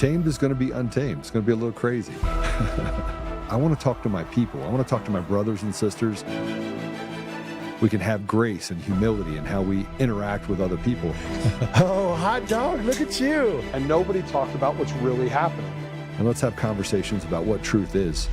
Tamed is going to be untamed. It's going to be a little crazy. I want to talk to my people. I want to talk to my brothers and sisters. We can have grace and humility in how we interact with other people. Oh, hot dog, look at you. And nobody talked about what's really happening. And let's have conversations about what truth is.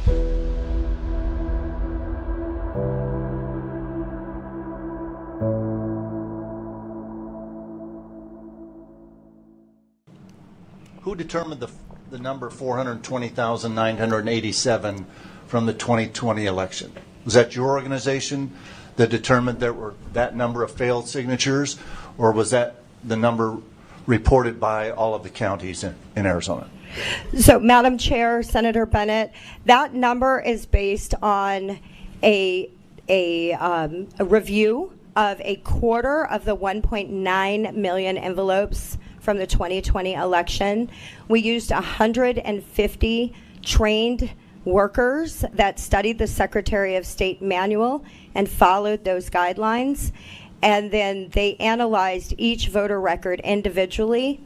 Who determined the number 420,987 from the 2020 election? Was that your organization that determined there were that number of failed signatures, or was that the number reported by all of the counties in Arizona? So, Madam Chair, Senator Bennett, that number is based on a review of a quarter of the 1.9 million envelopes from the 2020 election. We used 150 trained workers that studied the Secretary of State manual and followed those guidelines. And then they analyzed each voter record individually.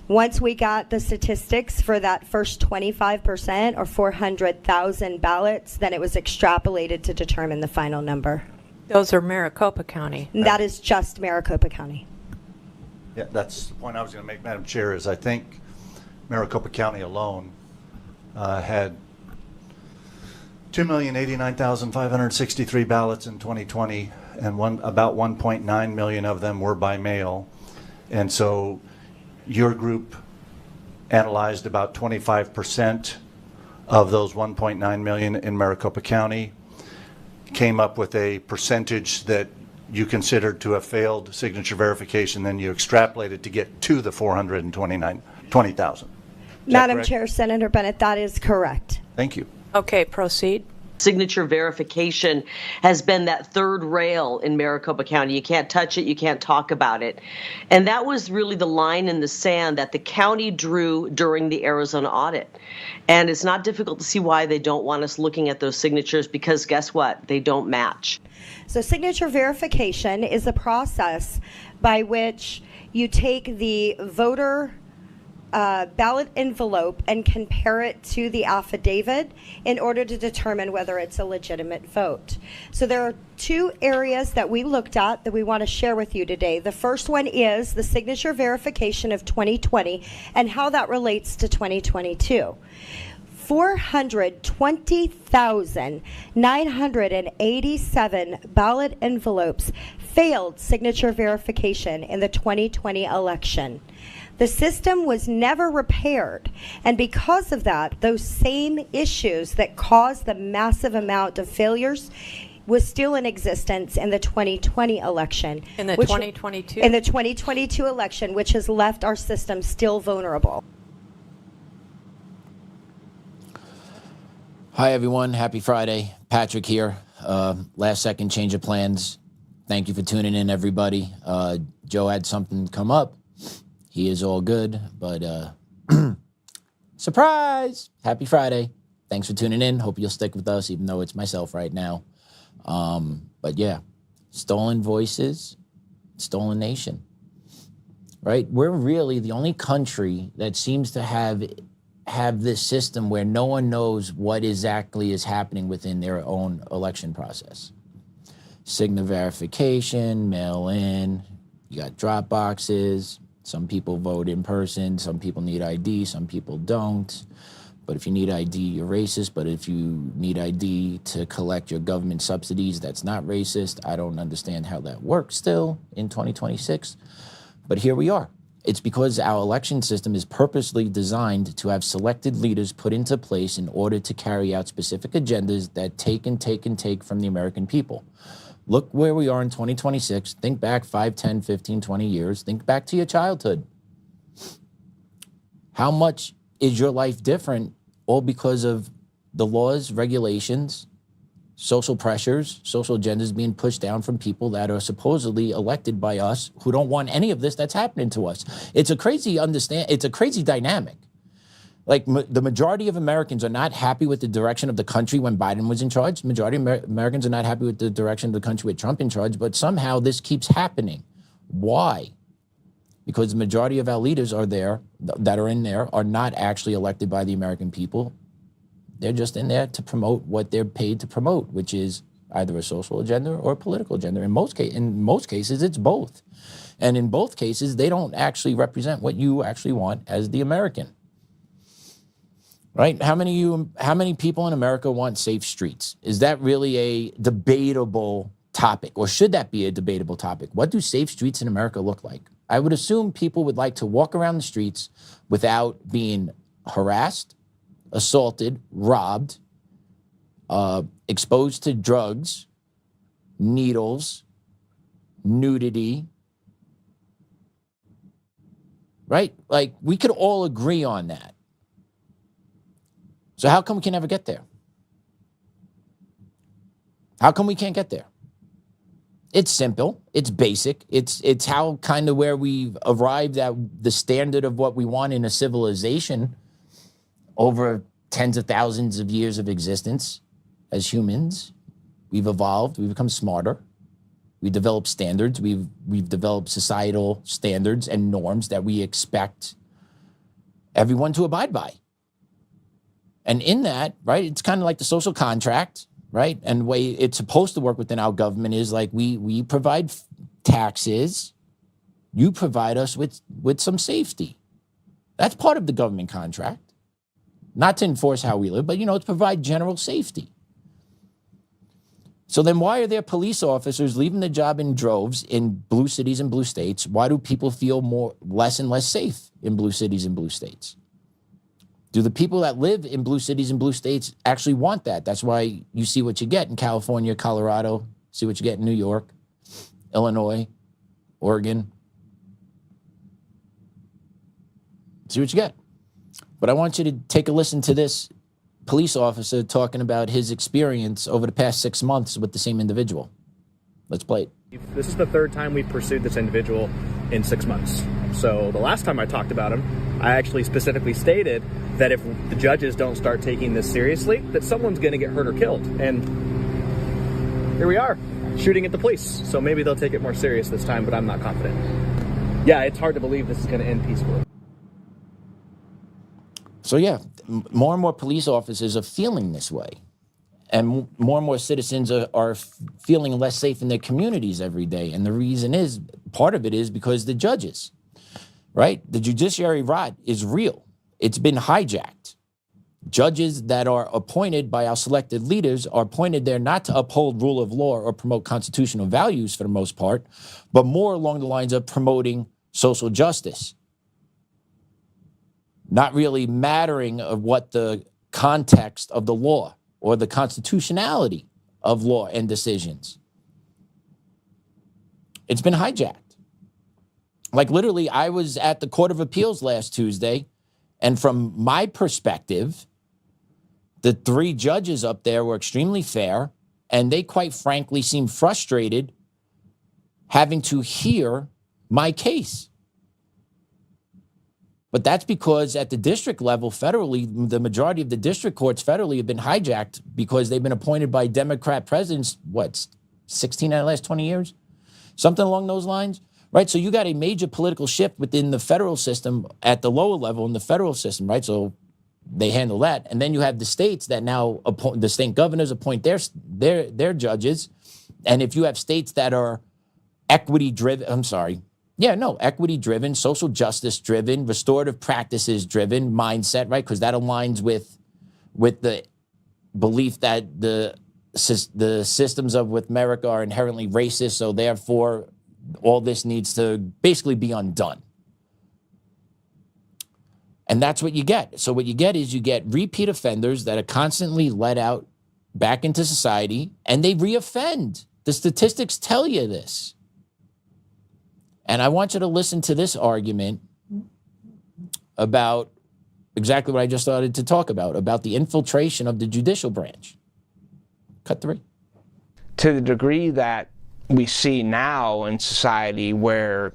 Once we got the statistics for that first 25% or 400,000 ballots, then it was extrapolated to determine the final number. Those are Maricopa County. And that is just Maricopa County. Yeah, that's the point I was going to make, Madam Chair, is I think Maricopa County alone had 2,089,563 ballots in 2020, and about 1.9 million of them were by mail. And so your group analyzed about 25% of those 1.9 million in Maricopa County, came up with a percentage that you considered to have failed signature verification, then you extrapolated to get to the 420,000. Madam Chair, Senator Bennett, that is correct. Thank you. Okay, proceed. Signature verification has been that third rail in Maricopa County. You can't touch it, you can't talk about it. And that was really the line in the sand that the county drew during the Arizona audit. And it's not difficult to see why they don't want us looking at those signatures, because guess what? They don't match. So signature verification is a process by which you take the voter ballot envelope and compare it to the affidavit in order to determine whether it's a legitimate vote. So there are two areas that we looked at that we want to share with you today. The first one is the signature verification of 2020 and how that relates to 2022. 420,987 ballot envelopes failed signature verification in the 2020 election. The system was never repaired, and because of that, those same issues that caused the massive amount of failures was still in existence in the 2020 election. In the 2022? In the 2022 election, which has left our system still vulnerable. Hi, everyone. Happy Friday. Patrick here. Last second change of plans. Thank you for tuning in, everybody. Joe had something come up. He is all good, but surprise! Happy Friday. Thanks for tuning in. Hope you'll stick with us, even though it's myself right now. But yeah, stolen voices, stolen nation, right? We're really the only country that seems to have this system where no one knows what exactly is happening within their own election process. Signature verification, mail in, you got drop boxes. Some people vote in person, some people need ID, some people don't. But if you need ID, you're racist. But if you need ID to collect your government subsidies, that's not racist. I don't understand how that works still in 2026. But here we are. It's because our election system is purposely designed to have selected leaders put into place in order to carry out specific agendas that take from the American people. Look where we are in 2026. Think back 5, 10, 15, 20 years. Think back to your childhood. How much is your life different all because of the laws, regulations, social pressures, social agendas being pushed down from people that are supposedly elected by us who don't want any of this that's happening to us? It's a crazy dynamic. Like the majority of Americans are not happy with the direction of the country when Biden was in charge. Majority of Americans are not happy with the direction of the country with Trump in charge, but somehow this keeps happening. Why? because the majority of our leaders are there, that are in there, are not actually elected by the American people. They're just in there to promote what they're paid to promote, which is either a social agenda or a political agenda. In most cases, it's both. And in both cases, they don't actually represent what you actually want as the American. Right? How many people in America want safe streets? Is that really a debatable topic, or should that be a debatable topic? What do safe streets in America look like? I would assume people would like to walk around the streets without being harassed, assaulted, robbed, exposed to drugs, needles, nudity, right? Like, we could all agree on that. So how come we can never get there? How come we can't get there? It's simple. It's basic. It's how kind of where we've arrived at the standard of what we want in a civilization over tens of thousands of years of existence as humans. We've evolved. We've become smarter. We developed standards. We've developed societal standards and norms that we expect everyone to abide by. And in that, right, it's kind of like the social contract, right? And the way it's supposed to work within our government is like we provide taxes, you provide us with some safety. That's part of the government contract. Not to enforce how we live, but, to provide general safety. So then why are there police officers leaving the job in droves in blue cities and blue states? Why do people feel less and less safe in blue cities and blue states? Do the people that live in blue cities and blue states actually want that? That's why you see what you get in California, Colorado, see what you get in New York, Illinois, Oregon. See what you get. But I want you to take a listen to this police officer talking about his experience over the past 6 months with the same individual. Let's play it. This is the third time we've pursued this individual in 6 months. So the last time I talked about him, I actually specifically stated that if the judges don't start taking this seriously, that someone's going to get hurt or killed. And here we are, shooting at the police. So maybe they'll take it more serious this time, but I'm not confident. Yeah, it's hard to believe this is going to end peacefully. So yeah, more and more police officers are feeling this way. And more citizens are feeling less safe in their communities every day. And the reason is, part of it is because the judges, right? The judiciary rot is real. It's been hijacked. Judges that are appointed by our selected leaders are appointed there not to uphold rule of law or promote constitutional values for the most part, but more along the lines of promoting social justice. Not really mattering of what the context of the law or the constitutionality of law and decisions. It's been hijacked. Like literally, I was at the Court of Appeals last Tuesday, and from my perspective, the 3 judges up there were extremely fair, and they quite frankly seemed frustrated having to hear my case. But that's because at the district level, federally, the majority of the district courts federally have been hijacked because they've been appointed by Democrat presidents, 16 out of the last 20 years? Something along those lines, right? So you got a major political shift within the federal system at the lower level in the federal system, right? So they handle that. And then you have the states that now appoint, the state governors appoint their judges. And if you have states that are equity-driven, equity-driven, social justice-driven, restorative practices-driven mindset, right? Because that aligns with the belief that the systems with America are inherently racist, so therefore all this needs to basically be undone. And that's what you get. So what you get is you get repeat offenders that are constantly let out back into society, and they reoffend. The statistics tell you this. And I want you to listen to this argument about exactly what I just started to talk about the infiltration of the judicial branch. Cut 3. To the degree that we see now in society where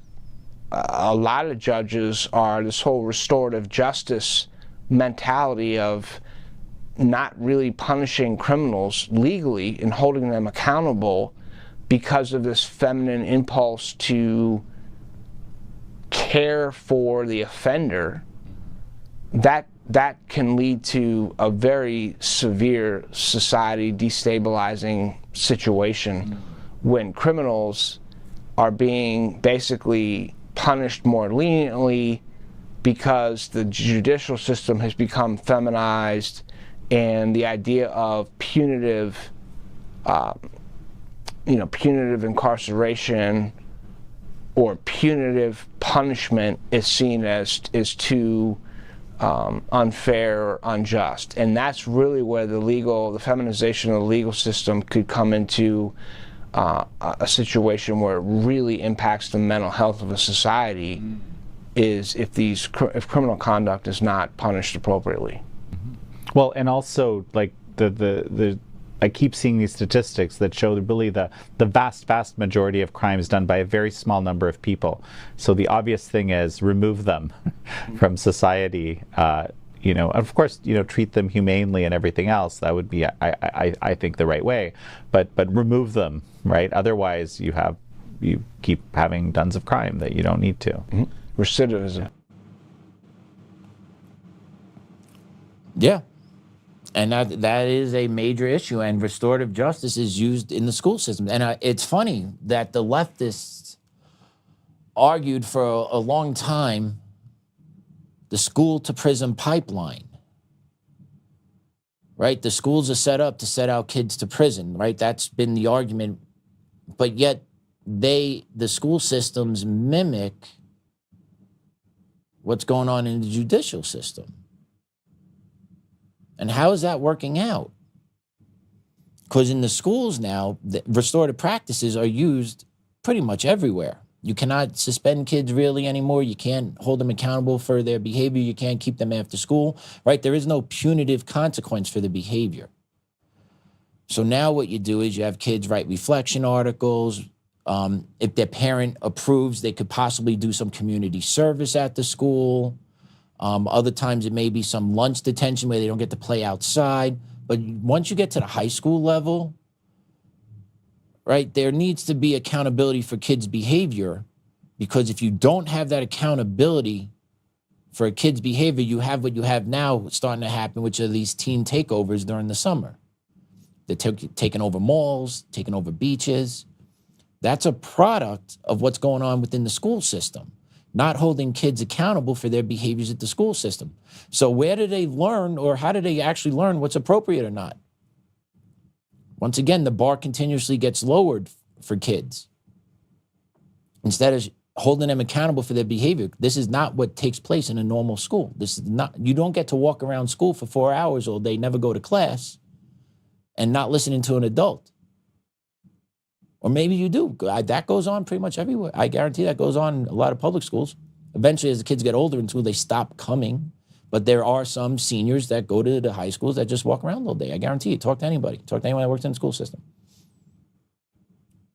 a lot of judges are this whole restorative justice mentality of not really punishing criminals legally and holding them accountable because of this feminine impulse to care for the offender, that can lead to a very severe society destabilizing situation when criminals are being basically punished more leniently because the judicial system has become feminized, and the idea of punitive incarceration or punitive punishment is seen as too unfair or unjust. And that's really where the feminization of the legal system could come into a situation where it really impacts the mental health of a society, is if criminal conduct is not punished appropriately. Well, and also, like, I keep seeing these statistics that show really the vast majority of crime is done by a very small number of people. So the obvious thing is remove them from society. Of course, treat them humanely and everything else. That would be, I think, the right way. But remove them, right? Otherwise, you keep having tons of crime that you don't need to. Recidivism. Yeah. And that is a major issue, and restorative justice is used in the school system. And it's funny that the leftists argued for a long time the school to prison pipeline, right? The schools are set up to set out kids to prison, right? That's been the argument. But yet the school systems mimic what's going on in the judicial system. And how is that working out? Because in the schools now, the restorative practices are used pretty much everywhere. You cannot suspend kids really anymore. You can't hold them accountable for their behavior. You can't keep them after school, right? There is no punitive consequence for the behavior. So now what you do is you have kids write reflection articles. If their parent approves, they could possibly do some community service at the school. Other times it may be some lunch detention where they don't get to play outside. But once you get to the high school level, right, there needs to be accountability for kids' behavior, because if you don't have that accountability for a kid's behavior, you have what you have now starting to happen, which are these teen takeovers during the summer. They're taking over malls, taking over beaches. That's a product of what's going on within the school system, not holding kids accountable for their behaviors at the school system. So where do they learn, or how do they actually learn what's appropriate or not? Once again, the bar continuously gets lowered for kids. Instead of holding them accountable for their behavior, this is not what takes place in a normal school. This is not, you don't get to walk around school for 4 hours all day, never go to class, and not listening to an adult. Or maybe you do. That goes on pretty much everywhere. I guarantee that goes on in a lot of public schools. Eventually, as the kids get older in school, they stop coming. But there are some seniors that go to the high schools that just walk around all day. I guarantee you. Talk to anybody. Talk to anyone that works in the school system.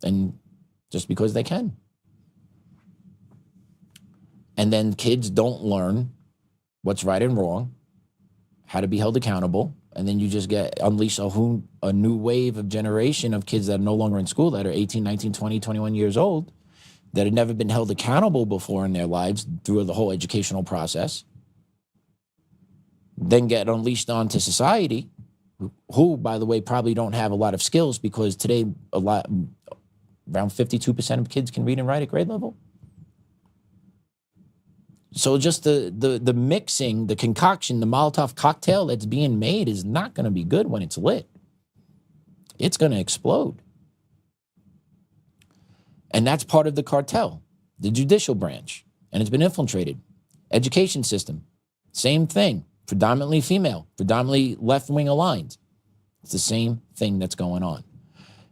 And just because they can. And then kids don't learn what's right and wrong, how to be held accountable. And then you just unleash a new wave of generation of kids that are no longer in school, that are 18, 19, 20, 21 years old, that had never been held accountable before in their lives through the whole educational process, then get unleashed onto society, who, by the way, probably don't have a lot of skills, because today around 52% of kids can read and write at grade level. So just the mixing, the concoction, the Molotov cocktail that's being made is not going to be good when it's lit. It's going to explode. And that's part of the cartel, the judicial branch, and it's been infiltrated. Education system, same thing, predominantly female, predominantly left-wing aligned. It's the same thing that's going on.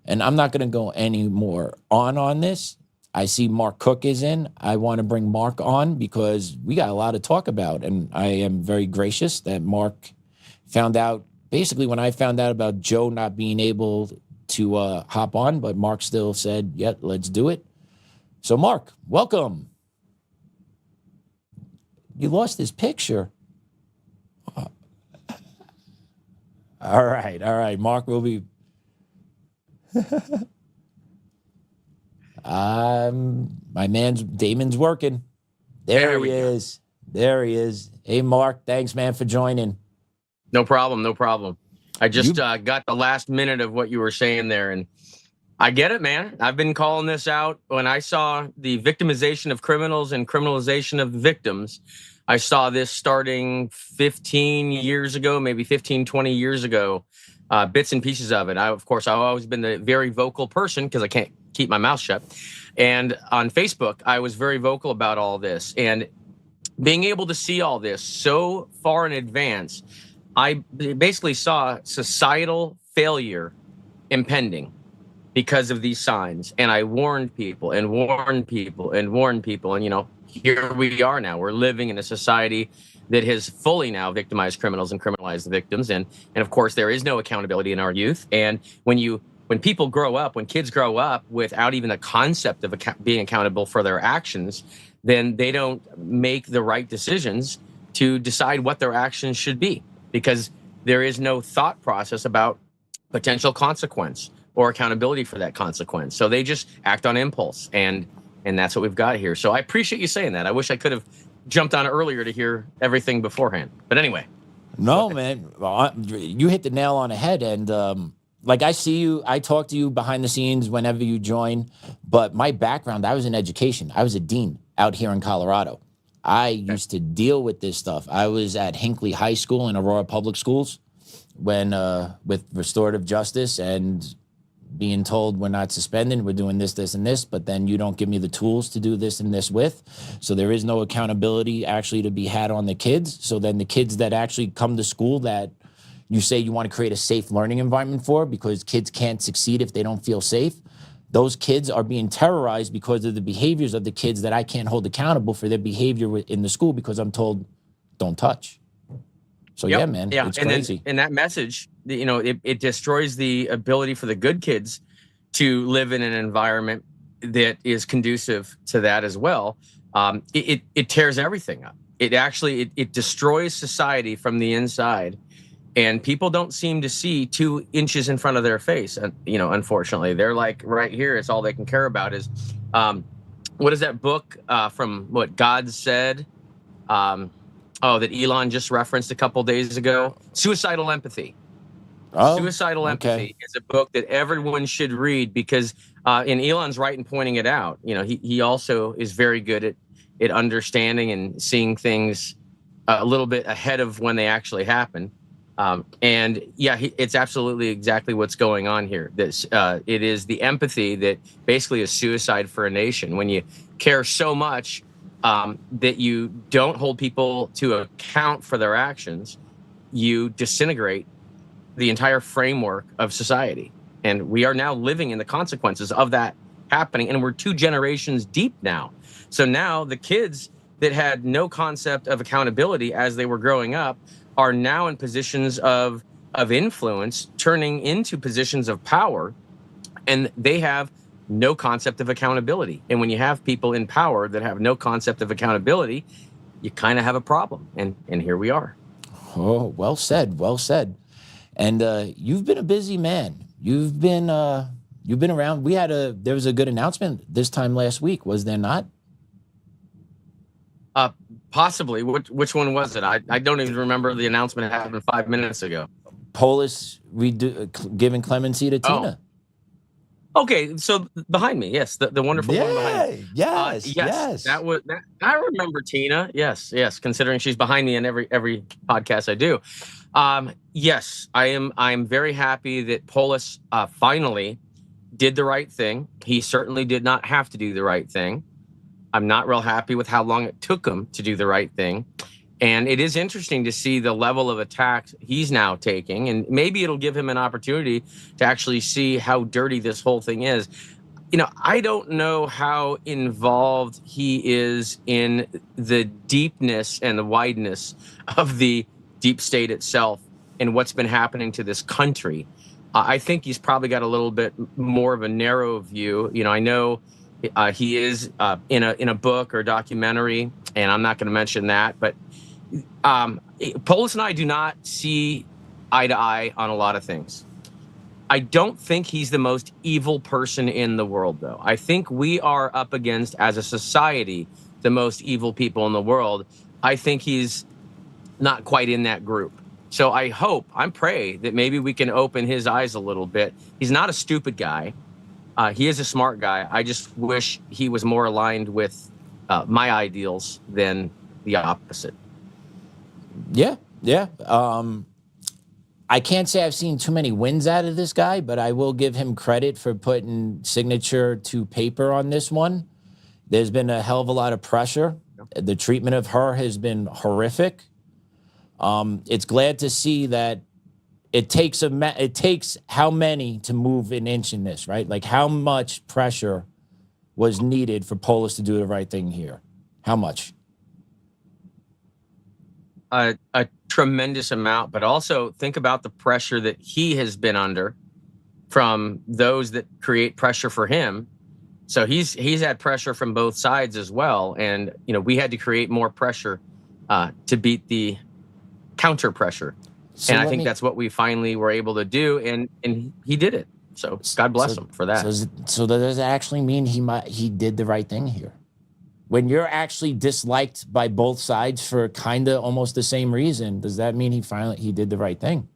And I'm not going to go any more on this. I see Mark Cook is in. I want to bring Mark on because we got a lot to talk about. And I am very gracious that Mark found out, basically when I found out about Joe not being able to hop on, but Mark still said, yeah, let's do it. So Mark, welcome. You lost his picture. All right. Mark will be... my man's Damon's working. There he is. There he is. Hey, Mark, thanks, man, for joining. No problem. No problem. I just got the last minute of what you were saying there, and I get it, man. I've been calling this out. When I saw the victimization of criminals and criminalization of victims, I saw this starting 15 years ago, maybe 15, 20 years ago, bits and pieces of it. Of course, I've always been the very vocal person because I can't keep my mouth shut. And on Facebook, I was very vocal about all this. And being able to see all this so far in advance, I basically saw societal failure impending because of these signs. And I warned people and warned people and warned people. And, here we are now. We're living in a society that has fully now victimized criminals and criminalized the victims. And of course, there is no accountability in our youth. And when people grow up, when kids grow up without even a concept of being accountable for their actions, then they don't make the right decisions to decide what their actions should be, because there is no thought process about potential consequence or accountability for that consequence. So they just act on impulse, and that's what we've got here. So I appreciate you saying that. I wish I could have jumped on earlier to hear everything beforehand. But anyway. No, man, you hit the nail on the head. And like, I see you, I talk to you behind the scenes whenever you join, but my background, I was in education. I was a dean out here in Colorado. I used to deal with this stuff. I was at Hinckley High School in Aurora Public Schools when with restorative justice and being told we're not suspending, we're doing this, this, and this, but then you don't give me the tools to do this and this with. So there is no accountability actually to be had on the kids. So then the kids that actually come to school that you say you want to create a safe learning environment for, because kids can't succeed if they don't feel safe, those kids are being terrorized because of the behaviors of the kids that I can't hold accountable for their behavior in the school because I'm told, don't touch. So yeah, man, it's crazy. And that message, it destroys the ability for the good kids to live in an environment that is conducive to that as well. It tears everything up. It destroys society from the inside. And people don't seem to see 2 inches in front of their face. And, unfortunately, they're like right here. It's all they can care about is, what is that book from what God said? That Elon just referenced a couple days ago. Suicidal Empathy. Suicidal Empathy is a book that everyone should read because, and Elon's right in pointing it out. He also is very good at understanding and seeing things a little bit ahead of when they actually happen. It's absolutely exactly what's going on here. It is the empathy that basically is suicide for a nation. When you care so much that you don't hold people to account for their actions, you disintegrate the entire framework of society. And we are now living in the consequences of that happening. And we're 2 generations deep now. So now the kids that had no concept of accountability as they were growing up are now in positions of influence, turning into positions of power, and they have no concept of accountability. And when you have people in power that have no concept of accountability, you kind of have a problem. And here we are. Oh, well said, well said. And you've been a busy man. You've been around. There was a good announcement this time last week, was there not? Possibly. Which one was it? I don't even remember the announcement that happened 5 minutes ago. Polis giving clemency to Tina. Okay, so behind me, yes, the wonderful one behind me. Yes. That was that. I remember Tina. Yes. Considering she's behind me in every podcast I do. Yes, I'm very happy that Polis finally did the right thing. He certainly did not have to do the right thing. I'm not real happy with how long it took him to do the right thing. And it is interesting to see the level of attack he's now taking. And maybe it'll give him an opportunity to actually see how dirty this whole thing is. I don't know how involved he is in the deepness and the wideness of the deep state itself and what's been happening to this country. I think he's probably got a little bit more of a narrow view. I know he is in a book or documentary, and I'm not going to mention that. But Polis and I do not see eye to eye on a lot of things. I don't think he's the most evil person in the world, though. I think we are up against, as a society, the most evil people in the world. I think he's not quite in that group. So I pray that maybe we can open his eyes a little bit. He's not a stupid guy. He is a smart guy. I just wish he was more aligned with my ideals than the opposite. Yeah. I can't say I've seen too many wins out of this guy, but I will give him credit for putting signature to paper on this one. There's been a hell of a lot of pressure. The treatment of her has been horrific. It's glad to see that it takes how many to move an inch in this, right? Like how much pressure was needed for Polis to do the right thing here? How much? A tremendous amount, but also think about the pressure that he has been under from those that create pressure for him. So he's had pressure from both sides as well, and we had to create more pressure to beat the counter pressure. So and I think that's what we finally were able to do, and he did it. So God bless him for that. So does that actually mean he did the right thing here? When you're actually disliked by both sides for kind of almost the same reason, does that mean he did the right thing?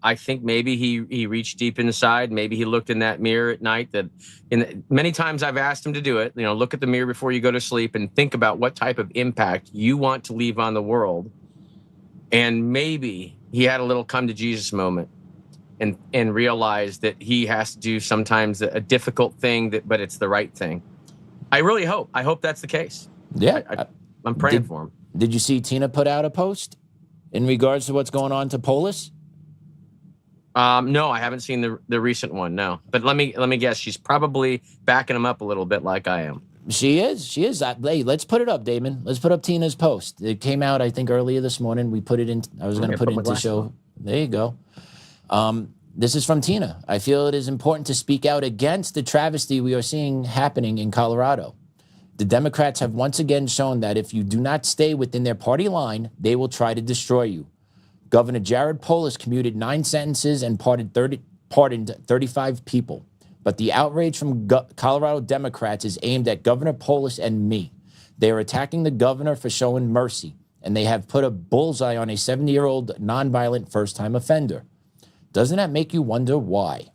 I think maybe he reached deep inside. Maybe he looked in that mirror at night. Many times I've asked him to do it. Look at the mirror before you go to sleep and think about what type of impact you want to leave on the world. And maybe he had a little come to Jesus moment and realized that he has to do sometimes a difficult thing, but it's the right thing. I really hope. I hope that's the case. Yeah. I'm praying for him. Did you see Tina put out a post in regards to what's going on to Polis? No, I haven't seen the recent one. No, but let me guess. She's probably backing him up a little bit, like I am. She is. Hey, let's put it up, Damon. Let's put up Tina's post. It came out, I think, earlier this morning. We put it in. I was going to put it into show. There you go. This is from Tina. I feel it is important to speak out against the travesty we are seeing happening in Colorado. The Democrats have once again shown that if you do not stay within their party line, they will try to destroy you. Governor Jared Polis commuted 9 sentences and pardoned 35 people. But the outrage from Colorado Democrats is aimed at Governor Polis and me. They are attacking the governor for showing mercy, and they have put a bullseye on a 70-year-old nonviolent first-time offender. Doesn't that make you wonder why?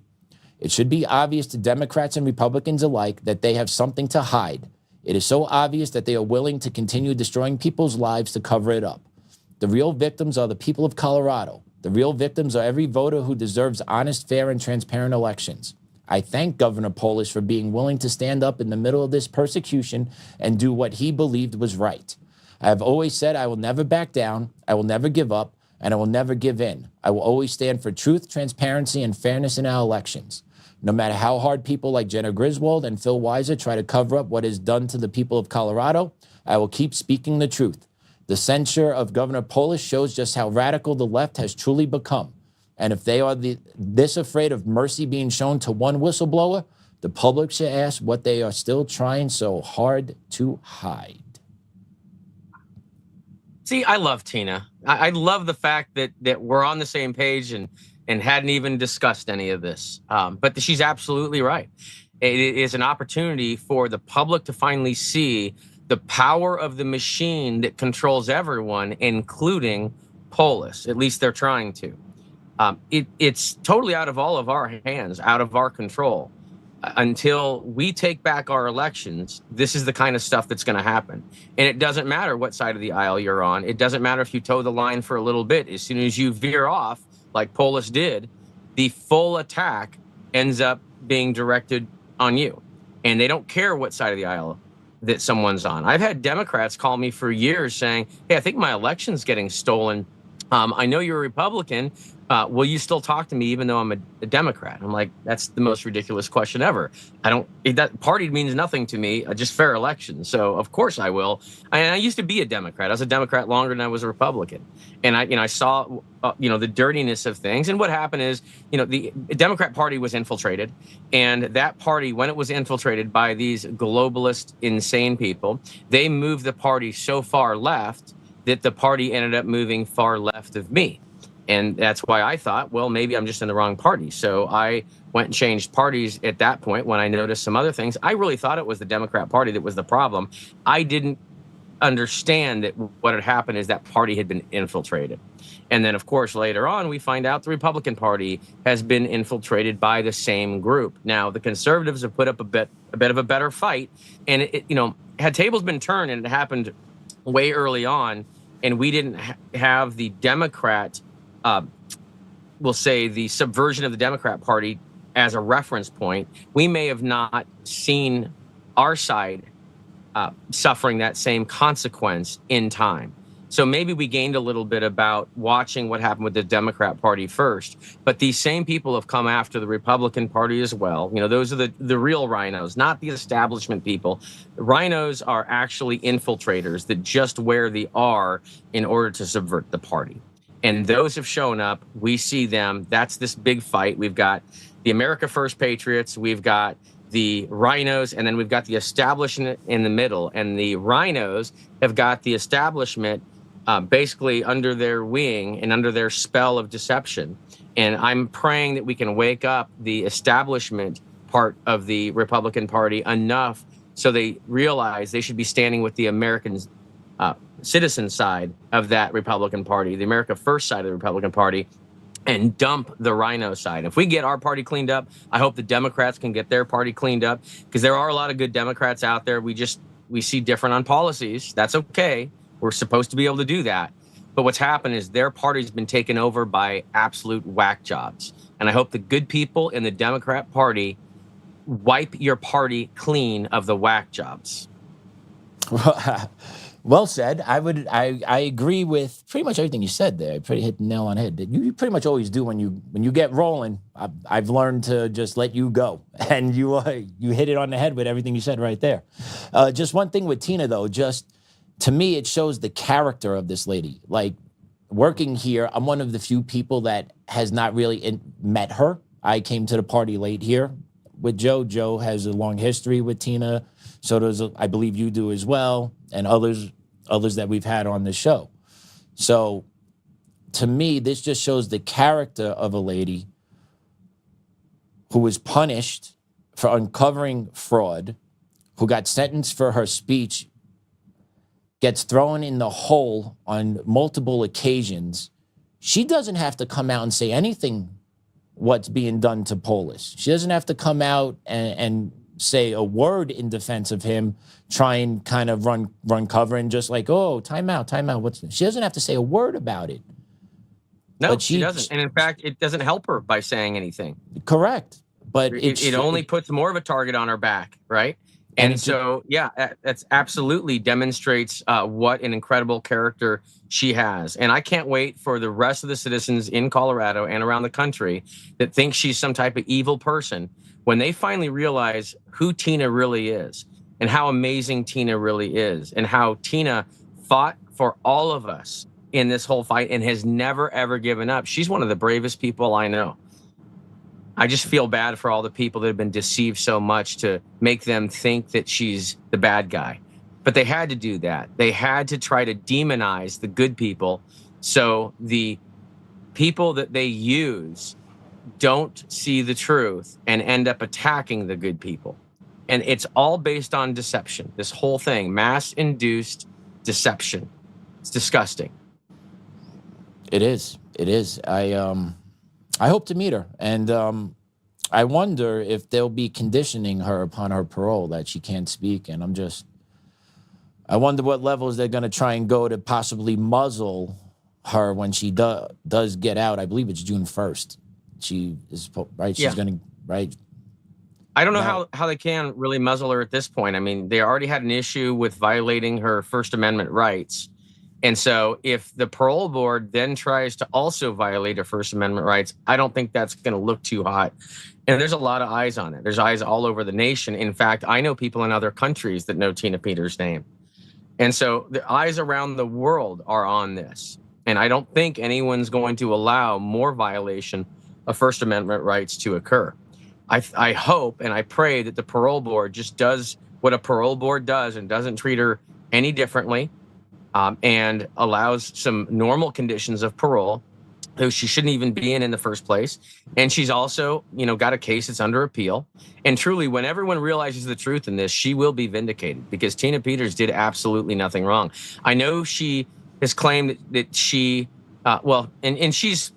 It should be obvious to Democrats and Republicans alike that they have something to hide. It is so obvious that they are willing to continue destroying people's lives to cover it up. The real victims are the people of Colorado. The real victims are every voter who deserves honest, fair, and transparent elections. I thank Governor Polis for being willing to stand up in the middle of this persecution and do what he believed was right. I have always said I will never back down, I will never give up, and I will never give in. I will always stand for truth, transparency, and fairness in our elections. No matter how hard people like Jenna Griswold and Phil Weiser try to cover up what is done to the people of Colorado, I will keep speaking the truth. The censure of Governor Polis shows just how radical the left has truly become. And if they are this afraid of mercy being shown to one whistleblower, the public should ask what they are still trying so hard to hide. See, I love Tina. I love the fact that we're on the same page and hadn't even discussed any of this. But she's absolutely right. It is an opportunity for the public to finally see the power of the machine that controls everyone, including Polis. At least they're trying to. It's totally out of all of our hands, out of our control. Until we take back our elections, this is the kind of stuff that's going to happen. And it doesn't matter what side of the aisle you're on. It doesn't matter if you toe the line for a little bit. As soon as you veer off, like Polis did, the full attack ends up being directed on you. And they don't care what side of the aisle that someone's on. I've had Democrats call me for years saying, hey, I think my election's getting stolen. I know you're a Republican. Will you still talk to me even though I'm a Democrat? I'm like, that's the most ridiculous question ever. That party means nothing to me, just fair elections. So of course I will. I used to be a Democrat. I was a Democrat longer than I was a Republican. And I saw, the dirtiness of things. And what happened is, the Democrat Party was infiltrated. And that party, when it was infiltrated by these globalist, insane people, they moved the party so far left that the party ended up moving far left of me. And that's why I thought, well, maybe I'm just in the wrong party. So I went and changed parties at that point when I noticed some other things. I really thought it was the Democrat Party that was the problem. I didn't understand that what had happened is that party had been infiltrated. And then, of course, later on, we find out the Republican Party has been infiltrated by the same group. Now, the conservatives have put up a bit of a better fight. And, had tables been turned, and it happened way early on, and we didn't have the Democrat, we'll say the subversion of the Democrat Party as a reference point, we may have not seen our side suffering that same consequence in time. So maybe we gained a little bit about watching what happened with the Democrat Party first, but these same people have come after the Republican Party as well. Those are the real rhinos, not the establishment people. The rhinos are actually infiltrators that just wear the R in order to subvert the party. And those have shown up. We see them. That's this big fight. We've got the America First Patriots. We've got the rhinos, and then we've got the establishment in the middle. And the rhinos have got the establishment basically under their wing and under their spell of deception. And I'm praying that we can wake up the establishment part of the Republican Party enough so they realize they should be standing with the American citizen side of that Republican Party, the America First side of the Republican Party, and dump the rhino side. If we get our party cleaned up, I hope the Democrats can get their party cleaned up, because there are a lot of good Democrats out there. We see different on policies. That's okay. We're supposed to be able to do that. But what's happened is their party's been taken over by absolute whack jobs. And I hope the good people in the Democrat Party wipe your party clean of the whack jobs. Well said. I agree with pretty much everything you said there. Pretty hit the nail on the head. You pretty much always do when you get rolling. I've learned to just let you go, and you hit it on the head with everything you said right there. Just one thing with Tina though, just to me it shows the character of this lady. Like working here, I'm one of the few people that has not really met her. I came to the party late here with Joe. Joe has a long history with Tina. So does, I believe you do as well, and others that we've had on the show. So to me, this just shows the character of a lady who was punished for uncovering fraud, who got sentenced for her speech, gets thrown in the hole on multiple occasions. She doesn't have to come out and say anything what's being done to Polis. She doesn't have to come out and say a word in defense of him, try and kind of run cover and just like, oh, time out. She doesn't have to say a word about it. No, she doesn't. And in fact, it doesn't help her by saying anything. Correct. But it only puts more of a target on her back, right? And so, yeah, that's absolutely demonstrates what an incredible character she has. And I can't wait for the rest of the citizens in Colorado and around the country that think she's some type of evil person, when they finally realize who Tina really is and how amazing Tina really is and how Tina fought for all of us in this whole fight and has never, ever given up. She's one of the bravest people I know. I just feel bad for all the people that have been deceived so much to make them think that she's the bad guy. But they had to do that. They had to try to demonize the good people so the people that they use don't see the truth and end up attacking the good people. And it's all based on deception. This whole thing, mass-induced deception. It's disgusting. It is. I hope to meet her, and I wonder if they'll be conditioning her upon her parole that she can't speak. And I wonder what levels they're going to try and go to possibly muzzle her when she does get out. I believe it's June 1st. She is right. She's going to right. I don't know how they can really muzzle her at this point. I mean, they already had an issue with violating her First Amendment rights. And so if the parole board then tries to also violate her First Amendment rights, I don't think that's going to look too hot. And there's a lot of eyes on it. There's eyes all over the nation. In fact, I know people in other countries that know Tina Peters' name. And so the eyes around the world are on this. And I don't think anyone's going to allow more violation of First Amendment rights to occur. I hope and I pray that the parole board just does what a parole board does and doesn't treat her any differently, and allows some normal conditions of parole who she shouldn't even be in the first place. And she's also, got a case that's under appeal. And truly, when everyone realizes the truth in this, she will be vindicated because Tina Peters did absolutely nothing wrong. I know she has claimed that she, and she's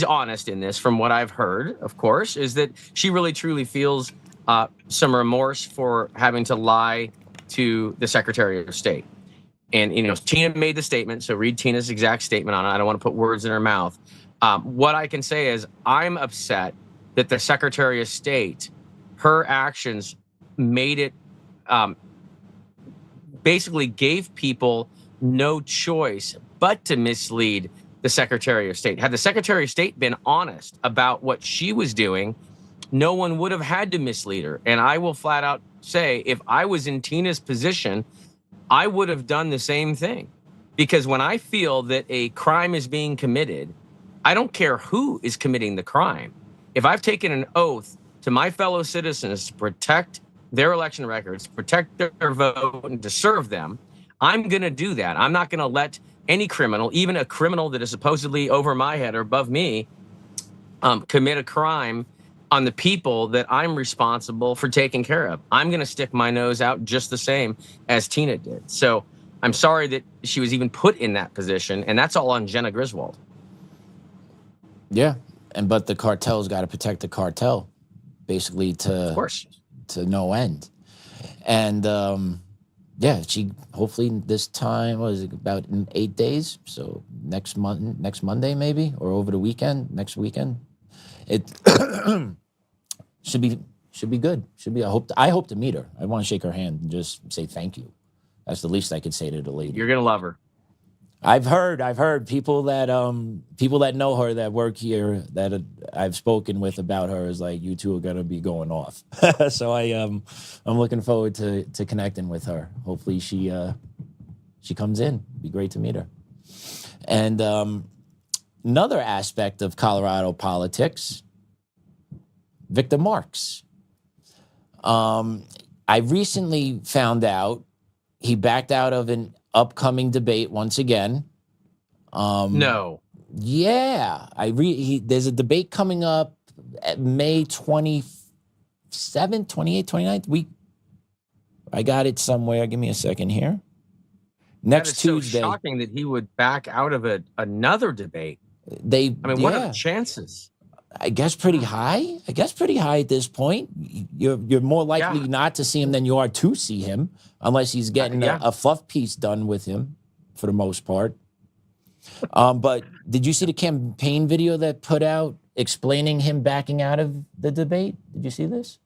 honest in this from what I've heard, of course, is that she really truly feels some remorse for having to lie to the Secretary of State. And, Tina made the statement, so read Tina's exact statement on it. I don't want to put words in her mouth. What I can say is I'm upset that the Secretary of State, her actions made it, basically gave people no choice but to mislead the Secretary of State. Had the Secretary of State been honest about what she was doing, no one would have had to mislead her. And I will flat out say, if I was in Tina's position, I would have done the same thing. Because when I feel that a crime is being committed, I don't care who is committing the crime. If I've taken an oath to my fellow citizens to protect their election records, protect their vote, and to serve them, I'm going to do that. I'm not going to let any criminal, even a criminal that is supposedly over my head or above me, commit a crime on the people that I'm responsible for taking care of. I'm going to stick my nose out just the same as Tina did. So I'm sorry that she was even put in that position, and that's all on Jenna Griswold. Yeah, but the cartel's got to protect the cartel, basically to no end. And she hopefully this time was about in 8 days, so next Monday maybe, or over the weekend, next weekend. It should be good. I hope to meet her. I want to shake her hand and just say thank you. That's the least I could say to the lady. You're gonna love her. I've heard people that know her that work here that I've spoken with about her is like, you two are gonna be going off. So I'm looking forward to connecting with her. Hopefully she comes in. It'd be great to meet her. And another aspect of Colorado politics, Victor Marx. I recently found out he backed out of an upcoming debate once again. No. Yeah. There's a debate coming up at May 27th, 28th, 29th. I got it somewhere. Give me a second here. Next Tuesday. So shocking that he would back out of another debate. What are the chances? I guess pretty high. At this point. You're more likely not to see him than you are to see him, unless he's getting a fluff piece done with him, for the most part. But did you see the campaign video that put out explaining him backing out of the debate? Did you see this?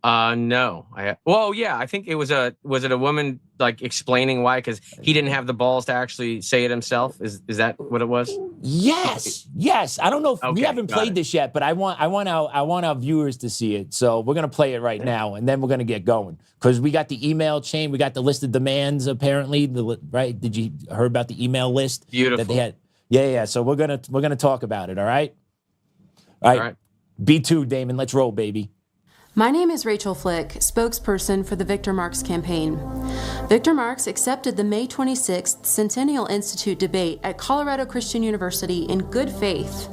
No. I think it was it a woman like explaining why? Because he didn't have the balls to actually say it himself. Is that what it was? Yes. I don't know if we haven't played this yet, but I want our viewers to see it. So we're gonna play it right now, and then we're gonna get going because we got the email chain, we got the list of demands. Apparently, right? Did you heard about the email list? Beautiful. That they had. Yeah. So we're gonna talk about it. All right. All right. B2, Damon. Let's roll, baby. My name is Rachel Flick, spokesperson for the Victor Marx campaign. Victor Marx accepted the May 26th Centennial Institute debate at Colorado Christian University in good faith.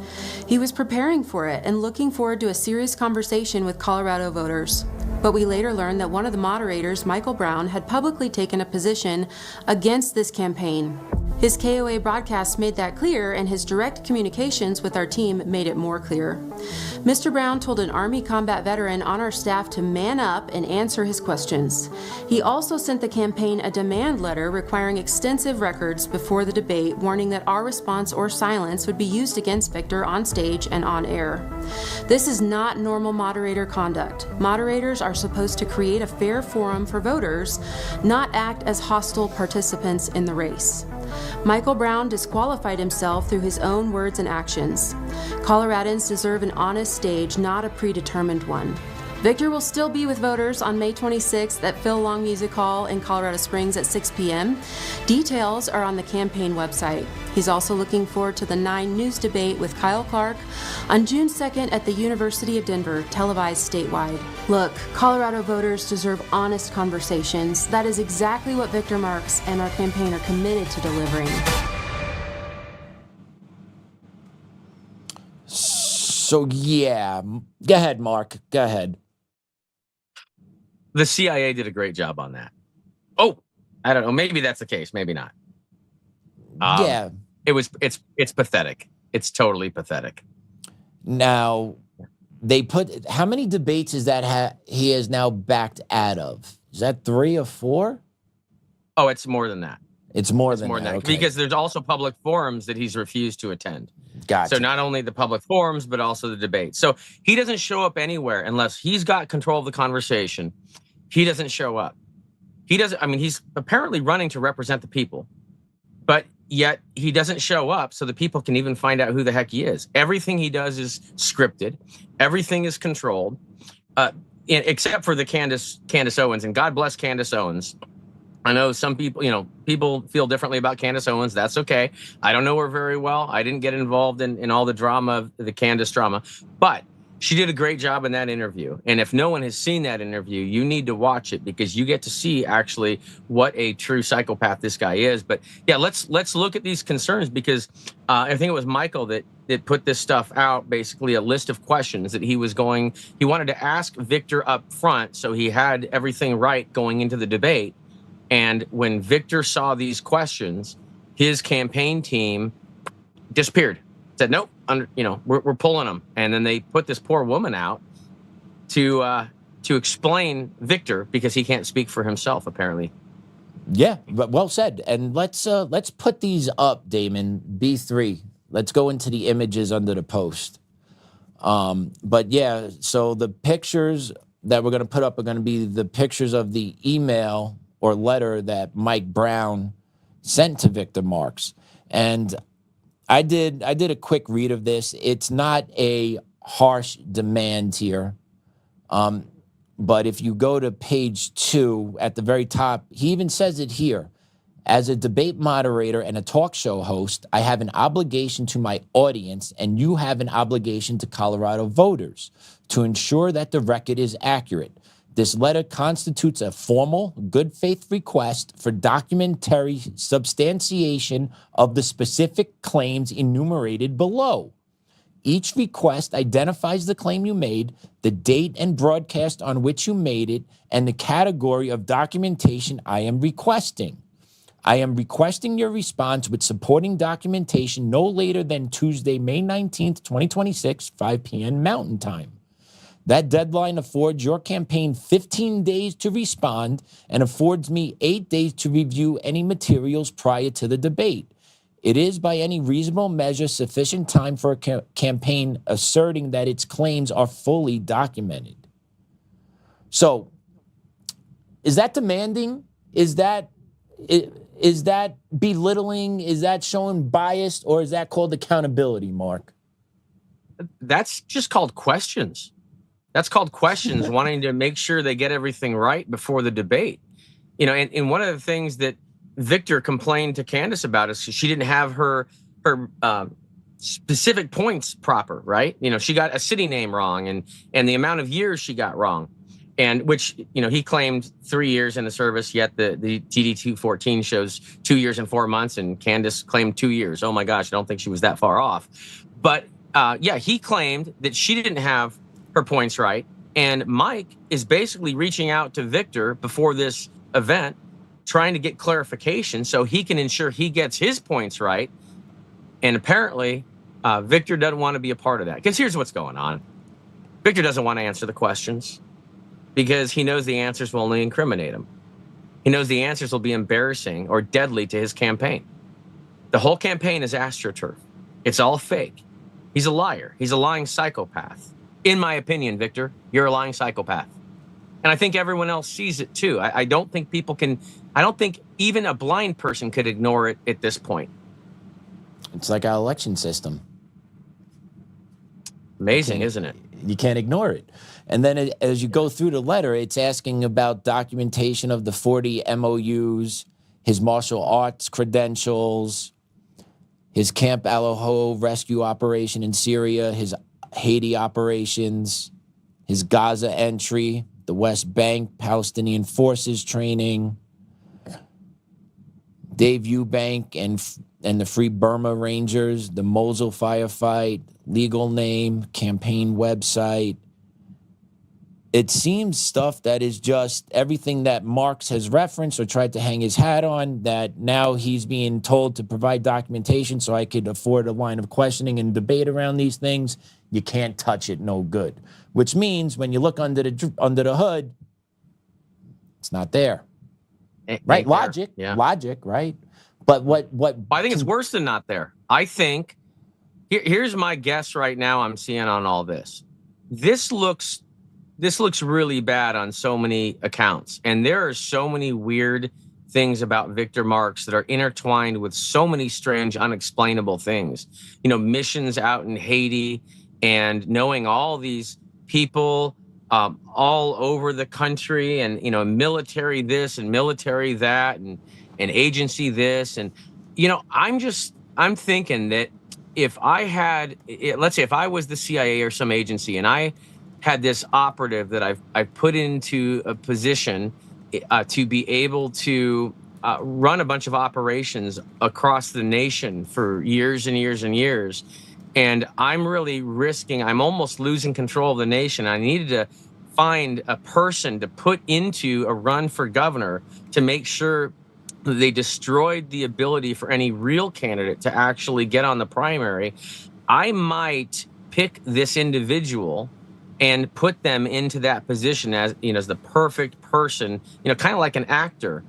He was preparing for it and looking forward to a serious conversation with Colorado voters. But we later learned that one of the moderators, Michael Brown, had publicly taken a position against this campaign. His KOA broadcast made that clear, and his direct communications with our team made it more clear. Mr. Brown told an Army combat veteran on our staff to man up and answer his questions. He also sent the campaign a demand letter requiring extensive records before the debate, warning that our response or silence would be used against Victor on stage and on air. This is not normal moderator conduct. Moderators are supposed to create a fair forum for voters, not act as hostile participants in the race. Michael Brown disqualified himself through his own words and actions. Coloradans deserve an honest stage, not a predetermined one. Victor will still be with voters on May 26th at Phil Long Music Hall in Colorado Springs at 6 p.m. Details are on the campaign website. He's also looking forward to the 9 News debate with Kyle Clark on June 2nd at the University of Denver, televised statewide. Look, Colorado voters deserve honest conversations. That is exactly what Victor Marx and our campaign are committed to delivering. So yeah, go ahead, Mark. Go ahead. The CIA did a great job on that. Oh, I don't know. Maybe that's the case. Maybe not. Yeah. It's pathetic. It's totally pathetic. Now, they put how many debates is that he has now backed out of? Is that 3 or 4? Oh, it's more than that. It's more than that. Okay. Because there's also public forums that he's refused to attend. Gotcha. So not only the public forums, but also the debates. So he doesn't show up anywhere unless he's got control of the conversation. He doesn't show up. He doesn't. I mean, he's apparently running to represent the people, but yet he doesn't show up so the people can even find out who the heck he is. Everything he does is scripted. Everything is controlled, except for the Candace Owens. And God bless Candace Owens. I know some people, people feel differently about Candace Owens. That's okay. I don't know her very well. I didn't get involved in all the drama of the Candace drama, but she did a great job in that interview. And if no one has seen that interview, you need to watch it because you get to see actually what a true psychopath this guy is. But yeah, let's look at these concerns because I think it was Michael that put this stuff out, basically a list of questions that he wanted to ask Victor up front so he had everything right going into the debate. And when Victor saw these questions, his campaign team disappeared. Said, nope, we're pulling them. And then they put this poor woman out to explain Victor because he can't speak for himself, apparently. Yeah, but well said. And let's put these up, Damon. B3. Let's go into the images under the post. But yeah, so the pictures that we're going to put up are going to be the pictures of the email or letter that Mike Brown sent to Victor Marx. And I did a quick read of this. It's not a harsh demand here. But if you go to page 2 at the very top, he even says it here. As a debate moderator and a talk show host, I have an obligation to my audience, and you have an obligation to Colorado voters to ensure that the record is accurate. This letter constitutes a formal, good faith request for documentary substantiation of the specific claims enumerated below. Each request identifies the claim you made, the date and broadcast on which you made it, and the category of documentation I am requesting. I am requesting your response with supporting documentation no later than Tuesday, May 19th, 2026, 5 p.m. Mountain Time. That deadline affords your campaign 15 days to respond and affords me 8 days to review any materials prior to the debate. It is by any reasonable measure sufficient time for a campaign asserting that its claims are fully documented. So, is that demanding? Is that belittling? Is that showing bias? Or is that called accountability, Mark? That's just called questions. That's called questions, wanting to make sure they get everything right before the debate. And one of the things that Victor complained to Candace about is she didn't have her specific points proper, right? She got a city name wrong and the amount of years she got wrong. And which, he claimed 3 years in the service, yet the TD 214 shows 2 years and 4 months, and Candace claimed 2 years. Oh my gosh, I don't think she was that far off. But he claimed that she didn't have her points right. And Mike is basically reaching out to Victor before this event, trying to get clarification so he can ensure he gets his points right. And apparently, Victor doesn't want to be a part of that. Because here's what's going on. Victor doesn't want to answer the questions because he knows the answers will only incriminate him. He knows the answers will be embarrassing or deadly to his campaign. The whole campaign is AstroTurf. It's all fake. He's a liar. He's a lying psychopath. In my opinion, Victor, you're a lying psychopath. And I think everyone else sees it too. I don't think I don't think even a blind person could ignore it at this point. It's like our election system. Amazing, isn't it? You can't ignore it. And then as you go through the letter, it's asking about documentation of the 40 MOUs, his martial arts credentials, his Camp Al-Hol rescue operation in Syria, his Haiti operations, his Gaza entry, the West Bank, Palestinian forces training, Dave Eubank and and the Free Burma Rangers, the Mosul firefight, legal name, campaign website. It seems stuff that is just everything that Marx has referenced or tried to hang his hat on, that now he's being told to provide documentation so I could afford a line of questioning and debate around these things. You can't touch it, no good. Which means when you look under the hood, it's not there. Right? Logic, right? But what I think it's worse than not there. I think here's my guess right now I'm seeing on all this. This looks really bad on so many accounts. And there are so many weird things about Victor Marx that are intertwined with so many strange, unexplainable things. You know, missions out in Haiti and knowing all these people all over the country, and, you know, military this and military that and agency this. And, you know, I'm thinking that if I had, let's say if I was the CIA or some agency and I had this operative that I've put into a position to be able to run a bunch of operations across the nation for years and years and years, and I'm really risking, I'm almost losing control of the nation. I needed to find a person to put into a run for governor to make sure that they destroyed the ability for any real candidate to actually get on the primary. I might pick this individual and put them into that position as, you know, as the perfect person, you know, kind of like an actor,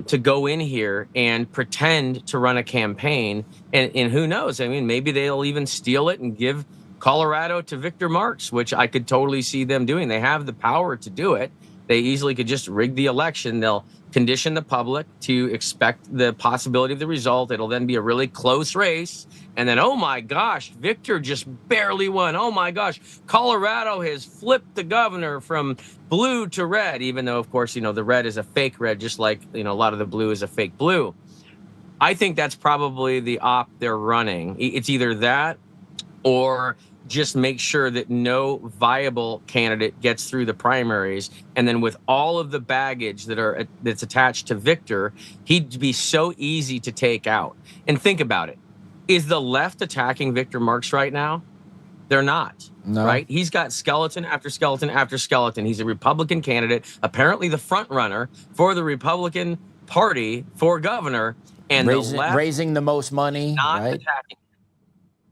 to go in here and pretend to run a campaign. And who knows? I mean, maybe they'll even steal it and give Colorado to Victor Marx, which I could totally see them doing. They have the power to do it. They easily could just rig the election. They'll condition the public to expect the possibility of the result. It'll then be a really close race. And then, oh my gosh, Victor just barely won. Oh my gosh, Colorado has flipped the governor from blue to red, even though, of course, you know, the red is a fake red, just like, you know, a lot of the blue is a fake blue. I think that's probably the op they're running. It's either that or just make sure that no viable candidate gets through the primaries. And then with all of the baggage that's attached to Victor, he'd be so easy to take out. And think about it. Is the left attacking Victor Marx right now? They're not, right? He's got skeleton after skeleton after skeleton. He's a Republican candidate, apparently the front runner for the Republican Party for governor, and the left raising the most money, not right? attacking.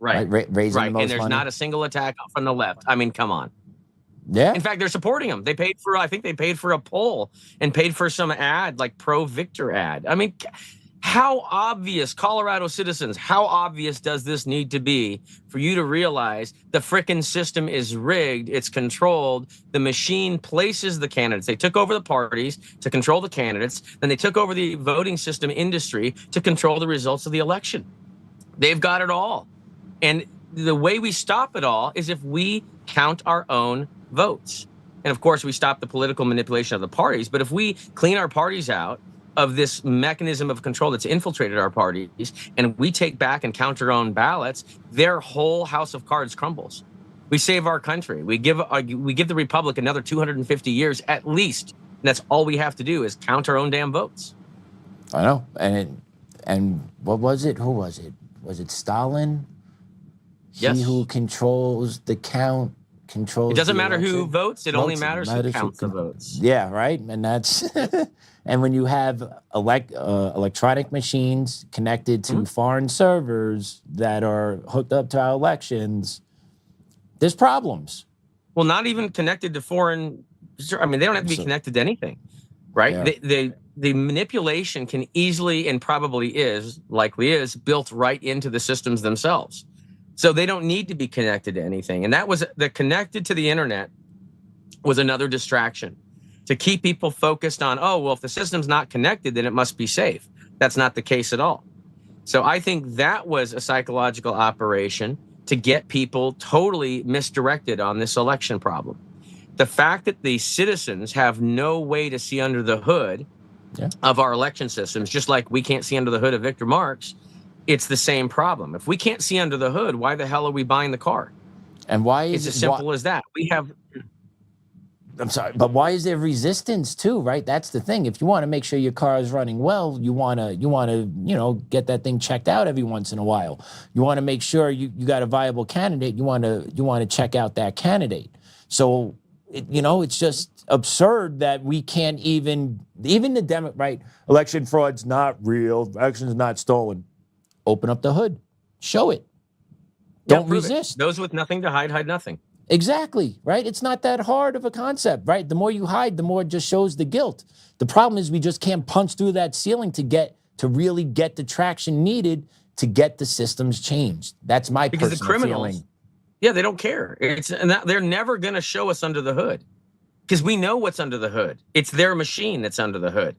Right. Raising the most and there's money. not a single attack from the left. I mean, come on. Yeah. In fact, they're supporting him. They paid for, I think they paid for a poll and paid for some ad, like pro-Victor ad. I mean, how obvious, Colorado citizens, how obvious does this need to be for you to realize the frickin' system is rigged, it's controlled, the machine places the candidates. They took over the parties to control the candidates, then they took over the voting system industry to control the results of the election. They've got it all. And the way we stop it all is if we count our own votes. And of course, we stop the political manipulation of the parties. But if we clean our parties out of this mechanism of control that's infiltrated our parties, and we take back and count our own ballots, their whole house of cards crumbles. We save our country. We give the Republic another 250 years at least. And that's all we have to do is count our own damn votes. I know. And what was it? Who was it? Was it Stalin? Yes. He who controls the count controls. It doesn't the matter election. who votes. It only matters who counts the votes. Yeah, right. And that's and when you have electronic machines connected to foreign servers that are hooked up to our elections, there's problems. Well, not even connected to foreign. I mean, they don't have to be connected to anything, right? Yeah. The manipulation can easily and probably likely is built right into the systems themselves. So they don't need to be connected to anything. And that was the connected to the internet was another distraction to keep people focused on, oh, well, if the system's not connected, then it must be safe. That's not the case at all. So I think that was a psychological operation to get people totally misdirected on this election problem. The fact that the citizens have no way to see under the hood of our election systems, just like we can't see under the hood of Victor Marx, it's the same problem. If we can't see under the hood, why the hell are we buying the car? And why is it's as simple as that. We have. I'm sorry, but why is there resistance too, right? That's the thing. If you want to make sure your car is running well, you want to, get that thing checked out every once in a while. You want to make sure you got a viable candidate. You want to check out that candidate. So, it's just absurd that we can't even the right? Election fraud's not real. Election's not stolen. Open up the hood. Show it. Don't resist. Those with nothing to hide nothing. Exactly, right? It's not that hard of a concept, right? The more you hide, the more it just shows the guilt. The problem is we just can't punch through that ceiling to really get the traction needed to get the systems changed. That's my because personal the criminals, feeling. Yeah, they don't care. They're never going to show us under the hood because we know what's under the hood. It's their machine that's under the hood.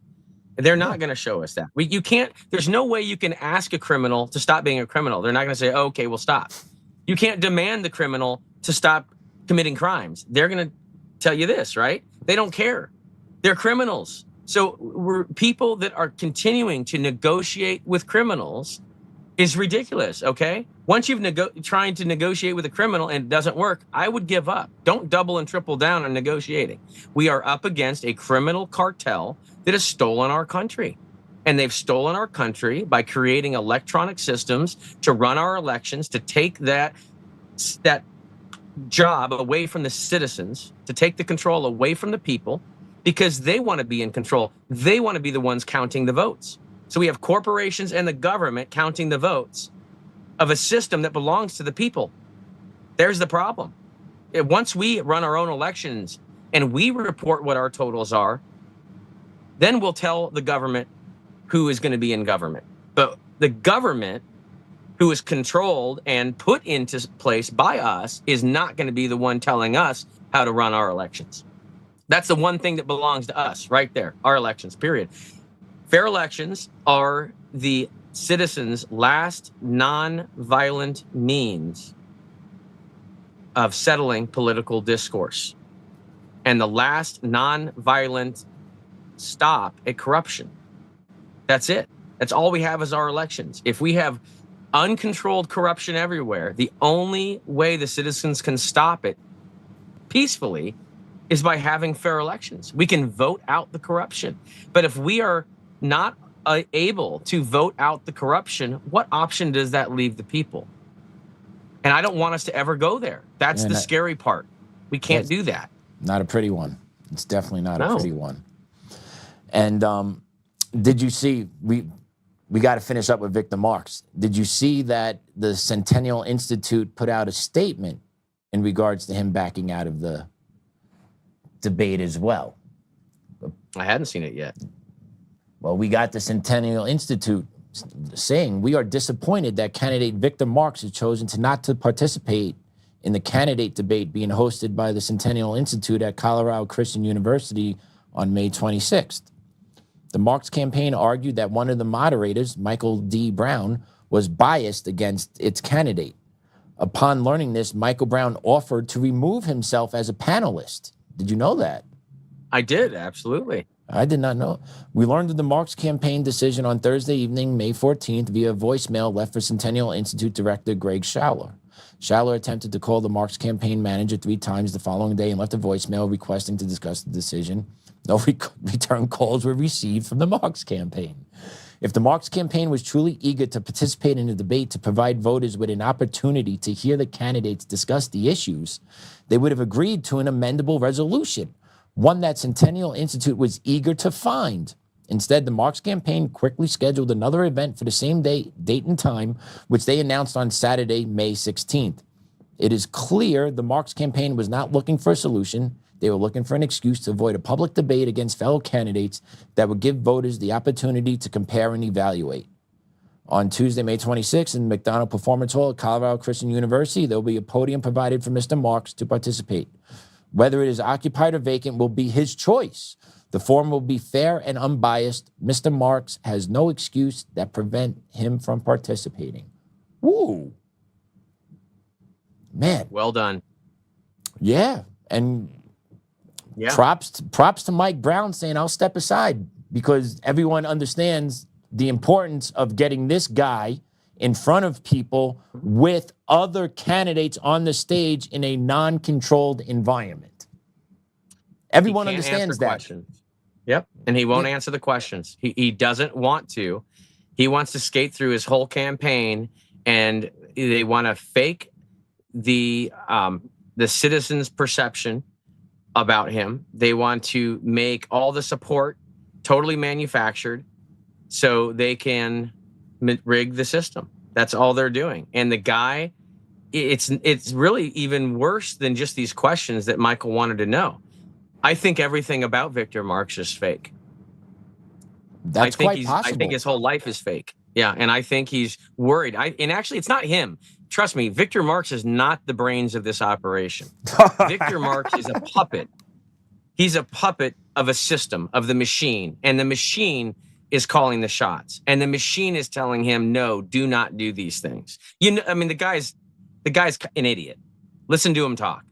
They're not going to show us that. You can't. There's no way you can ask a criminal to stop being a criminal. They're not going to say, okay, we'll stop. You can't demand the criminal to stop committing crimes. They're going to tell you this, right? They don't care. They're criminals. So we're people that are continuing to negotiate with criminals is ridiculous, okay? Once you've trying to negotiate with a criminal and it doesn't work, I would give up. Don't double and triple down on negotiating. We are up against a criminal cartel that has stolen our country. And they've stolen our country by creating electronic systems to run our elections, to take that job away from the citizens, to take the control away from the people, because they want to be in control. They want to be the ones counting the votes. So we have corporations and the government counting the votes of a system that belongs to the people. There's the problem. Once we run our own elections and we report what our totals are, then we'll tell the government who is going to be in government. But the government, who is controlled and put into place by us, is not going to be the one telling us how to run our elections. That's the one thing that belongs to us right there, our elections, period. Fair elections are the citizens' last non-violent means of settling political discourse and the last non-violent stop at corruption. That's it. That's all we have is our elections. If we have uncontrolled corruption everywhere, the only way the citizens can stop it peacefully is by having fair elections. We can vote out the corruption. But if we are not able to vote out the corruption, what option does that leave the people? And I don't want us to ever go there. That's the scary part. We can't do that. Not a pretty one. It's definitely not a pretty one. And did you see, we got to finish up with Victor Marx. Did you see that the Centennial Institute put out a statement in regards to him backing out of the debate as well? I hadn't seen it yet. Well, we got the Centennial Institute saying, we are disappointed that candidate Victor Marx has chosen not to participate in the candidate debate being hosted by the Centennial Institute at Colorado Christian University on May 26th. The Marx campaign argued that one of the moderators, Michael D. Brown, was biased against its candidate. Upon learning this, Michael Brown offered to remove himself as a panelist. Did you know that? I did, absolutely. I did not know. We learned of the Marx campaign decision on Thursday evening, May 14th, via voicemail left for Centennial Institute Director Greg Schaller. Schaller attempted to call the Marx campaign manager 3 times the following day and left a voicemail requesting to discuss the decision. No return calls were received from the Marx campaign. If the Marx campaign was truly eager to participate in the debate to provide voters with an opportunity to hear the candidates discuss the issues, they would have agreed to an amendable resolution, one that Centennial Institute was eager to find. Instead, the Marx campaign quickly scheduled another event for the same date and time, which they announced on Saturday, May 16th. It is clear the Marx campaign was not looking for a solution. They were looking for an excuse to avoid a public debate against fellow candidates that would give voters the opportunity to compare and evaluate. On Tuesday, May 26th, in McDonald Performance Hall at Colorado Christian University, there will be a podium provided for Mr. Marx to participate. Whether it is occupied or vacant will be his choice. The forum will be fair and unbiased. Mr. Marx has no excuse that prevent him from participating. Woo! Man. Well done. Yeah. And props to Mike Brown saying, I'll step aside, because everyone understands the importance of getting this guy in front of people with other candidates on the stage in a non-controlled environment. Everyone He can't answer understands that. questions. Yep. And he won't answer the questions. He doesn't want to. He wants to skate through his whole campaign, and they want to fake the citizens' perception about him. They want to make all the support totally manufactured so they can rig the system. That's all they're doing. And the guy, it's really even worse than just these questions that Michael wanted to know. I think everything about Victor Marx is fake. That's quite possible. I think his whole life is fake. Yeah, and I think he's worried. And actually, it's not him. Trust me, Victor Marx is not the brains of this operation. Victor Marx is a puppet. He's a puppet of a system, of the machine. And the machine is calling the shots. And the machine is telling him, no, do not do these things. You know, I mean, the guy's an idiot. Listen to him talk.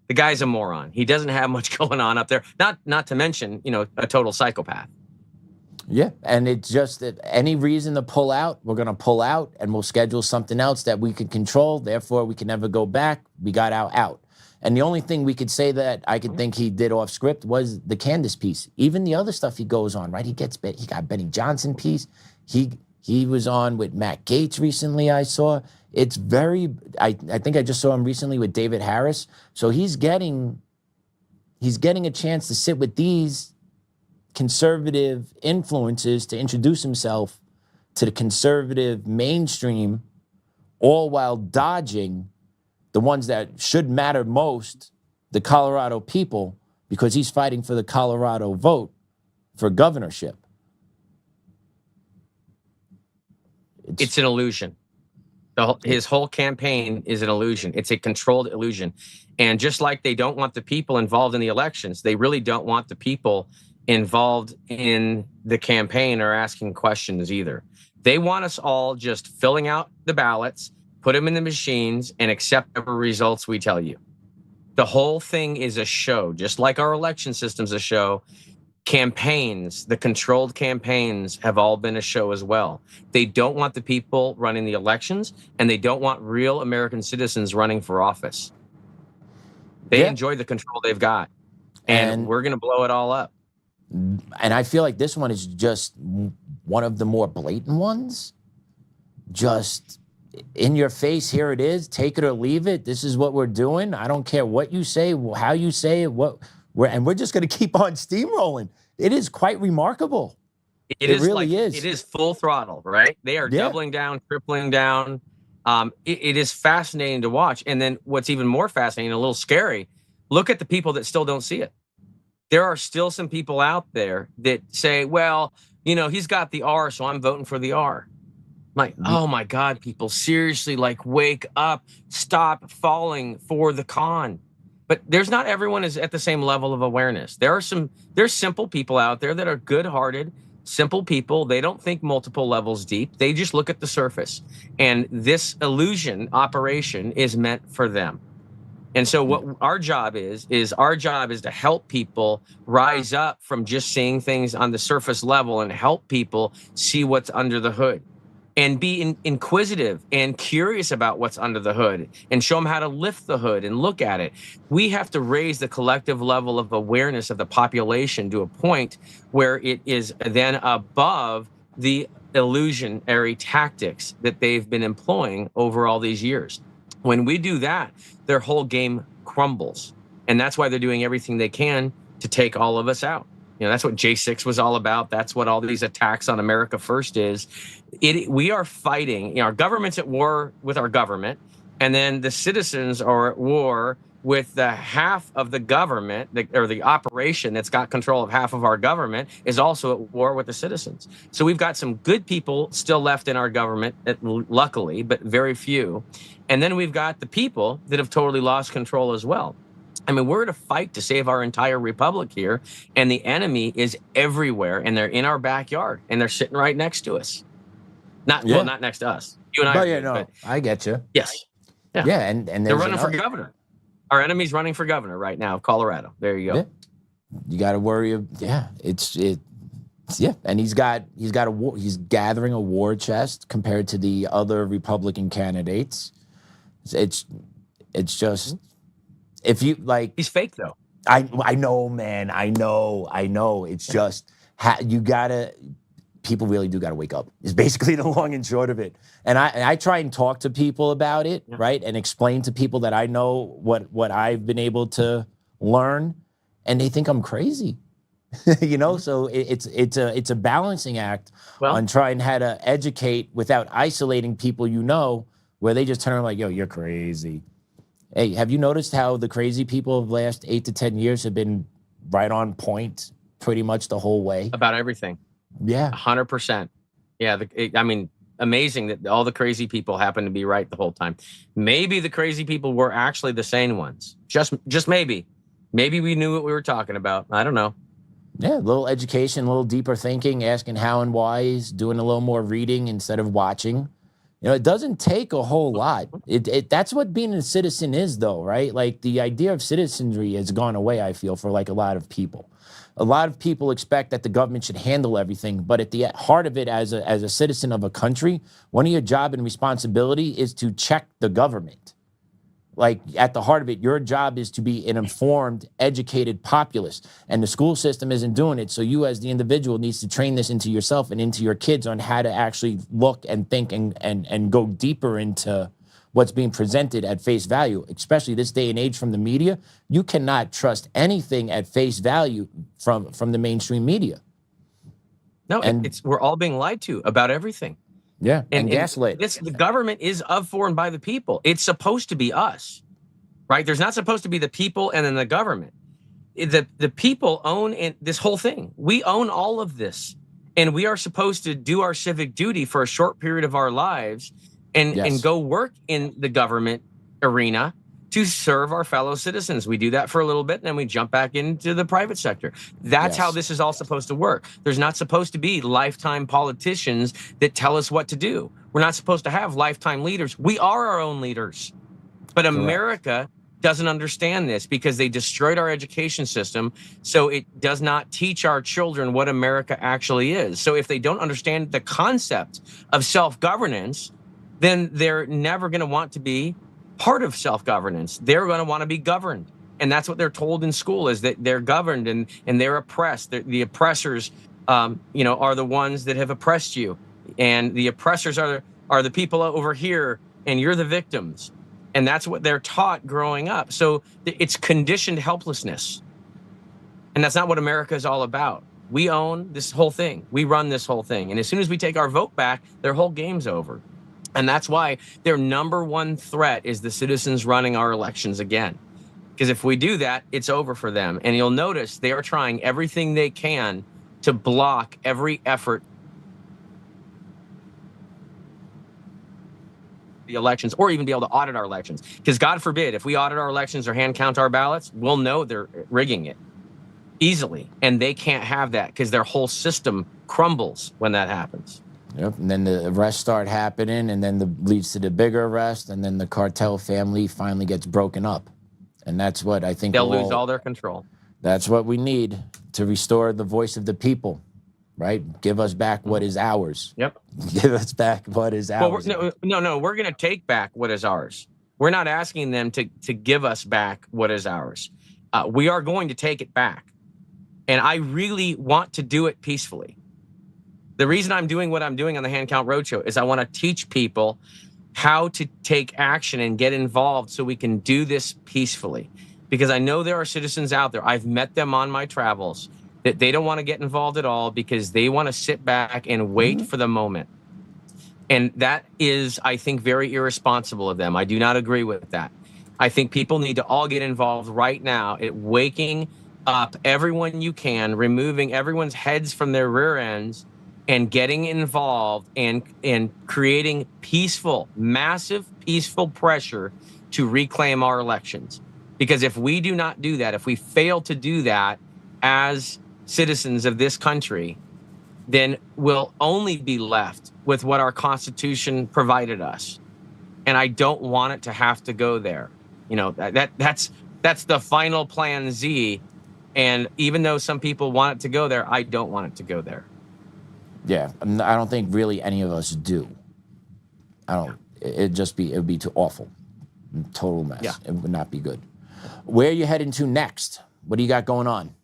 The guy's a moron. He doesn't have much going on up there. Not to mention, you know, a total psychopath. Yeah, and it's just that any reason to pull out, we're going to pull out, and we'll schedule something else that we can control. Therefore, we can never go back. We got out. And the only thing we could say that I could think he did off script was the Candace piece. Even the other stuff he goes on, right? He got Benny Johnson piece. He was on with Matt Gaetz recently, I saw. It's very, I think I just saw him recently with David Harris. So he's getting a chance to sit with these conservative influences to introduce himself to the conservative mainstream, all while dodging the ones that should matter most, the Colorado people, because he's fighting for the Colorado vote for governorship. It's an illusion. His whole campaign is an illusion. It's a controlled illusion. And just like they don't want the people involved in the elections, they really don't want the people involved in the campaign or asking questions either. They want us all just filling out the ballots, put them in the machines, and accept whatever results we tell you. The whole thing is a show, just like our election system's a show. Campaigns, the controlled campaigns, have all been a show as well. They don't want the people running the elections, and they don't want real American citizens running for office. They enjoy the control they've got, and we're going to blow it all up. And I feel like this one is just one of the more blatant ones. Just in your face, here it is, take it or leave it. This is what we're doing. I don't care what you say, how you say it, and we're just going to keep on steamrolling. It is quite remarkable. It really is. It is full throttle, right? They are doubling down, tripling down. It is fascinating to watch. And then what's even more fascinating, a little scary, look at the people that still don't see it. There are still some people out there that say, well, you know, he's got the R, so I'm voting for the R. Like, oh my God, people, seriously, like, wake up, stop falling for the con. But there's not everyone is at the same level of awareness. There's simple people out there that are good-hearted, simple people. They don't think multiple levels deep. They just look at the surface. And this illusion operation is meant for them. And so what our job is to help people rise up from just seeing things on the surface level and help people see what's under the hood and be inquisitive and curious about what's under the hood and show them how to lift the hood and look at it. We have to raise the collective level of awareness of the population to a point where it is then above the illusionary tactics that they've been employing over all these years. When we do that, their whole game crumbles. And that's why they're doing everything they can to take all of us out. You know, that's what J6 was all about. That's what all these attacks on America First is. We are fighting, you know, our government's at war with our government, and then the citizens are at war with the half of the government, or the operation that's got control of half of our government is also at war with the citizens. So we've got some good people still left in our government, luckily, but very few. And then we've got the people that have totally lost control as well. I mean, we're in a fight to save our entire republic here, and the enemy is everywhere, and they're in our backyard, and they're sitting right next to us. Well, not next to us. You and I. I get you. Yes. Yeah, and they're running for governor. Our enemy's running for governor right now of Colorado. There you go. Yeah. You got to worry. And he's gathering a war chest compared to the other Republican candidates. It's just, if you like, he's fake though. I know, man. I know. It's just you gotta. People really do gotta wake up. Is basically the long and short of it. And I try and talk to people about it, right, and explain to people that I know what I've been able to learn, and they think I'm crazy. You know, so it's a balancing act on trying how to educate without isolating people. You know, where they just turn around like, "Yo, you're crazy." Hey, have you noticed how the crazy people of the last 8 to 10 years have been right on point pretty much the whole way? About everything. Yeah. 100%. Yeah. I mean, amazing that all the crazy people happen to be right the whole time. Maybe the crazy people were actually the sane ones. Just maybe. Maybe we knew what we were talking about. I don't know. Yeah, a little education, a little deeper thinking, asking how and whys, doing a little more reading instead of watching. You know, it doesn't take a whole lot. That's what being a citizen is, though, right? Like, the idea of citizenry has gone away, I feel, for like a lot of people. A lot of people expect that the government should handle everything, but at the heart of it, as a citizen of a country, one of your job and responsibility is to check the government. Like, at the heart of it, your job is to be an informed, educated populace. And the school system isn't doing it. So you as the individual needs to train this into yourself and into your kids on how to actually look and think and go deeper into what's being presented at face value, especially this day and age from the media. You cannot trust anything at face value from the mainstream media. No, we're all being lied to about everything. Yeah, and gaslit. The government is of, for, and by the people. It's supposed to be us, right? There's not supposed to be the people and then the government. The people own this whole thing. We own all of this, and we are supposed to do our civic duty for a short period of our lives and go work in the government arena to serve our fellow citizens. We do that for a little bit, and then we jump back into the private sector. That's how this is all supposed to work. There's not supposed to be lifetime politicians that tell us what to do. We're not supposed to have lifetime leaders. We are our own leaders. But America doesn't understand this because they destroyed our education system, so it does not teach our children what America actually is. So if they don't understand the concept of self-governance, then they're never going to want to be part of self-governance. They're going to want to be governed. And that's what they're told in school, is that they're governed and they're oppressed. The oppressors, are the ones that have oppressed you. And the oppressors are the people over here, and you're the victims. And that's what they're taught growing up. So it's conditioned helplessness. And that's not what America is all about. We own this whole thing. We run this whole thing. And as soon as we take our vote back, their whole game's over. And that's why their number one threat is the citizens running our elections again. Because if we do that, it's over for them. And you'll notice they are trying everything they can to block every effort the elections, or even be able to audit our elections. Because God forbid, if we audit our elections or hand count our ballots, we'll know they're rigging it easily. And they can't have that because their whole system crumbles when that happens. Yep, and then the arrests start happening, and then leads to the bigger arrest, and then the cartel family finally gets broken up. And that's what I think they'll lose all their control. That's what we need to restore the voice of the people, right? Give us back what is ours. Yep. Give us back what is ours. Well, no, we're going to take back what is ours. We're not asking them to give us back what is ours. We are going to take it back. And I really want to do it peacefully. The reason I'm doing what I'm doing on the Hand Count Roadshow is I want to teach people how to take action and get involved so we can do this peacefully. Because I know there are citizens out there, I've met them on my travels, that they don't want to get involved at all because they want to sit back and wait for the moment. And that is, I think, very irresponsible of them. I do not agree with that. I think people need to all get involved right now at waking up everyone you can, removing everyone's heads from their rear ends, and getting involved and creating peaceful, massive peaceful pressure to reclaim our elections. Because if we do not do that, if we fail to do that as citizens of this country, then we'll only be left with what our Constitution provided us. And I don't want it to have to go there. You know, that's the final plan Z. And even though some people want it to go there, I don't want it to go there. Yeah, I don't think really any of us do. It would be too awful. Total mess. Yeah. It would not be good. Where are you heading to next? What do you got going on?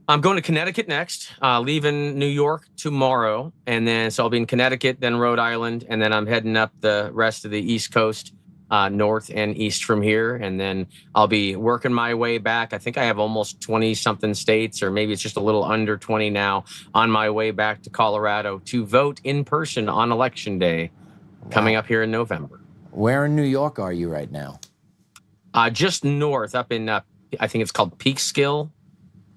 I'm going to Connecticut next, leaving New York tomorrow. And then, so I'll be in Connecticut, then Rhode Island. And then I'm heading up the rest of the East Coast, north and east from here. And then I'll be working my way back. I think I have almost 20 something states, or maybe it's just a little under 20 now, on my way back to Colorado to vote in person on election day coming up here in November. Where in New York are you right now? Just north, up in, I think it's called Peekskill.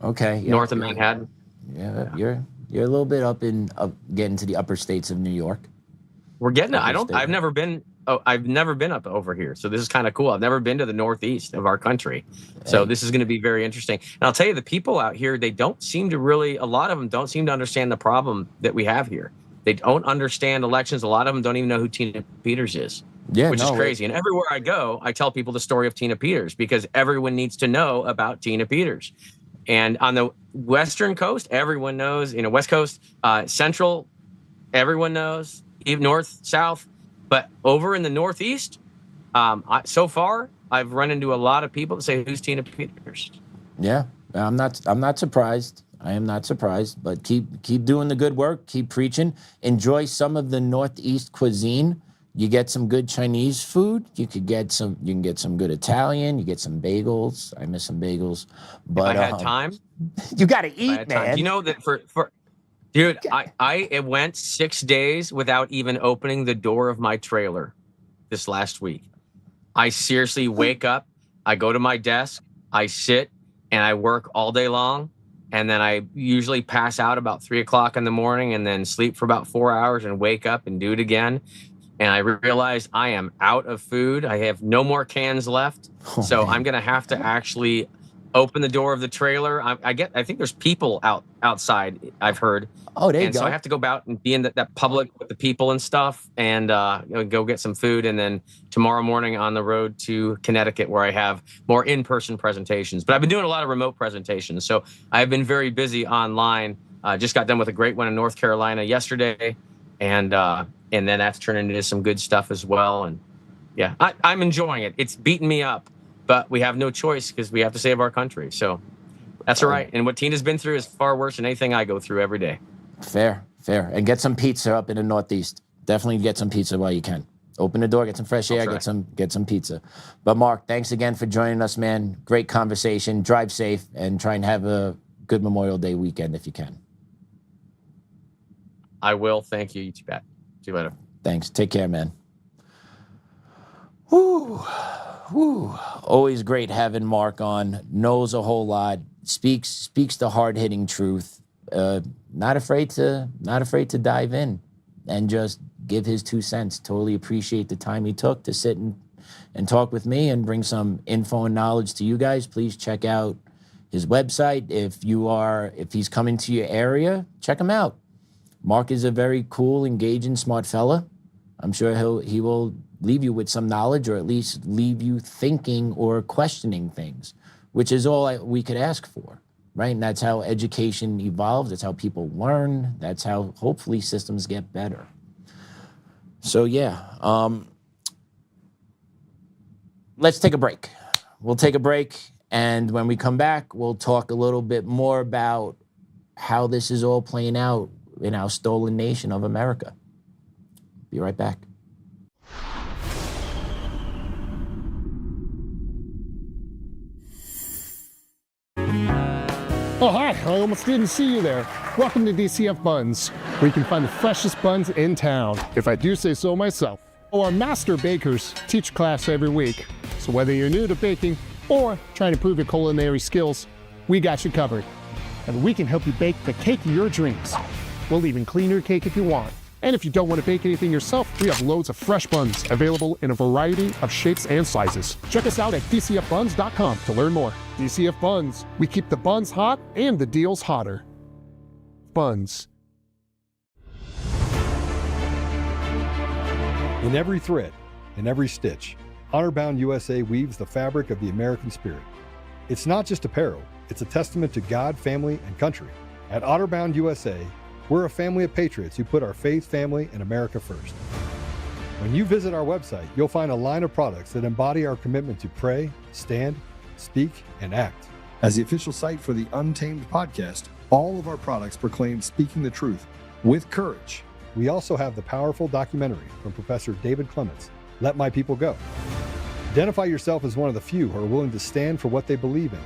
Okay. Yeah, north of Manhattan. Yeah, you're a little bit up getting to the upper states of New York. We're getting it. I've never been up over here. So this is kind of cool. I've never been to the Northeast of our country. So this is going to be very interesting. And I'll tell you, the people out here, a lot of them don't seem to understand the problem that we have here. They don't understand elections. A lot of them don't even know who Tina Peters is. Yeah, which is crazy. And everywhere I go, I tell people the story of Tina Peters because everyone needs to know about Tina Peters. And on the Western Coast, everyone knows, West Coast, Central, everyone knows, even North, South. But over in the Northeast, so far, I've run into a lot of people that say, who's Tina Peters? Yeah, I'm not surprised. I am not surprised, but keep doing the good work, keep preaching. Enjoy some of the Northeast cuisine. You get some good Chinese food. You can get some good Italian. You get some bagels. I miss some bagels. But if I had time, you got to eat, man. You know that dude, I went 6 days without even opening the door of my trailer this last week. I seriously wake up, I go to my desk, I sit, and I work all day long. And then I usually pass out about 3 o'clock in the morning and then sleep for about 4 hours and wake up and do it again. And I realized I am out of food. I have no more cans left. So I'm going to have to actually open the door of the trailer. I think there's people outside, I've heard. Oh, there you go. So I have to go out and be in that public with the people and stuff and go get some food. And then tomorrow morning on the road to Connecticut where I have more in-person presentations. But I've been doing a lot of remote presentations. So I've been very busy online. Just got done with a great one in North Carolina yesterday. And then that's turning into some good stuff as well. And yeah, I'm enjoying it. It's beating me up, but we have no choice because we have to save our country. So that's all right. And what Tina's been through is far worse than anything I go through every day. Fair. And get some pizza up in the Northeast. Definitely get some pizza while you can. Open the door, get some fresh air, get some pizza. But Mark, thanks again for joining us, man. Great conversation. Drive safe and try and have a good Memorial Day weekend if you can. I will. Thank you. You too, Pat. See you later. Thanks. Take care, man. Woo. Always great having Mark on. Knows a whole lot. Speaks the hard-hitting truth. Not afraid to dive in and just give his 2 cents. Totally appreciate the time he took to sit and talk with me and bring some info and knowledge to you guys. Please check out his website. If he's coming to your area, check him out. Mark is a very cool, engaging, smart fella. I'm sure he will leave you with some knowledge, or at least leave you thinking or questioning things, which is all we could ask for, right? And that's how education evolves. That's how people learn. That's how hopefully systems get better. So yeah, let's take a break. We'll take a break, and when we come back, we'll talk a little bit more about how this is all playing out in our stolen nation of America. Be right back. Oh, hi. I almost didn't see you there. Welcome to DCF Buns, where you can find the freshest buns in town, if I do say so myself. Our master bakers teach class every week. So whether you're new to baking or trying to improve your culinary skills, we got you covered. And we can help you bake the cake of your dreams. We'll even clean your cake if you want. And if you don't want to bake anything yourself, we have loads of fresh buns available in a variety of shapes and sizes. Check us out at dcfbuns.com to learn more. DCF Buns, we keep the buns hot and the deals hotter. Buns. In every thread, in every stitch, Honor-Bound USA weaves the fabric of the American spirit. It's not just apparel, it's a testament to God, family, and country. At Honor-Bound USA, we're a family of patriots who put our faith, family, and America first. When you visit our website, you'll find a line of products that embody our commitment to pray, stand, speak, and act. As the official site for the Untamed podcast, all of our products proclaim speaking the truth with courage. We also have the powerful documentary from Professor David Clements, Let My People Go. Identify yourself as one of the few who are willing to stand for what they believe in.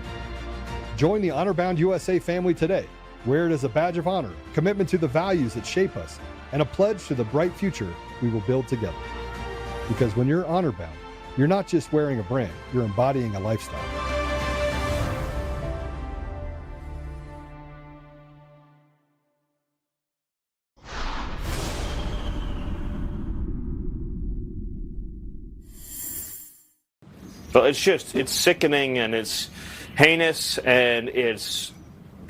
Join the Honor-Bound USA family today. Wear it as a badge of honor, commitment to the values that shape us, and a pledge to the bright future we will build together. Because when you're honor-bound, you're not just wearing a brand, you're embodying a lifestyle. Well, it's sickening and it's heinous and it's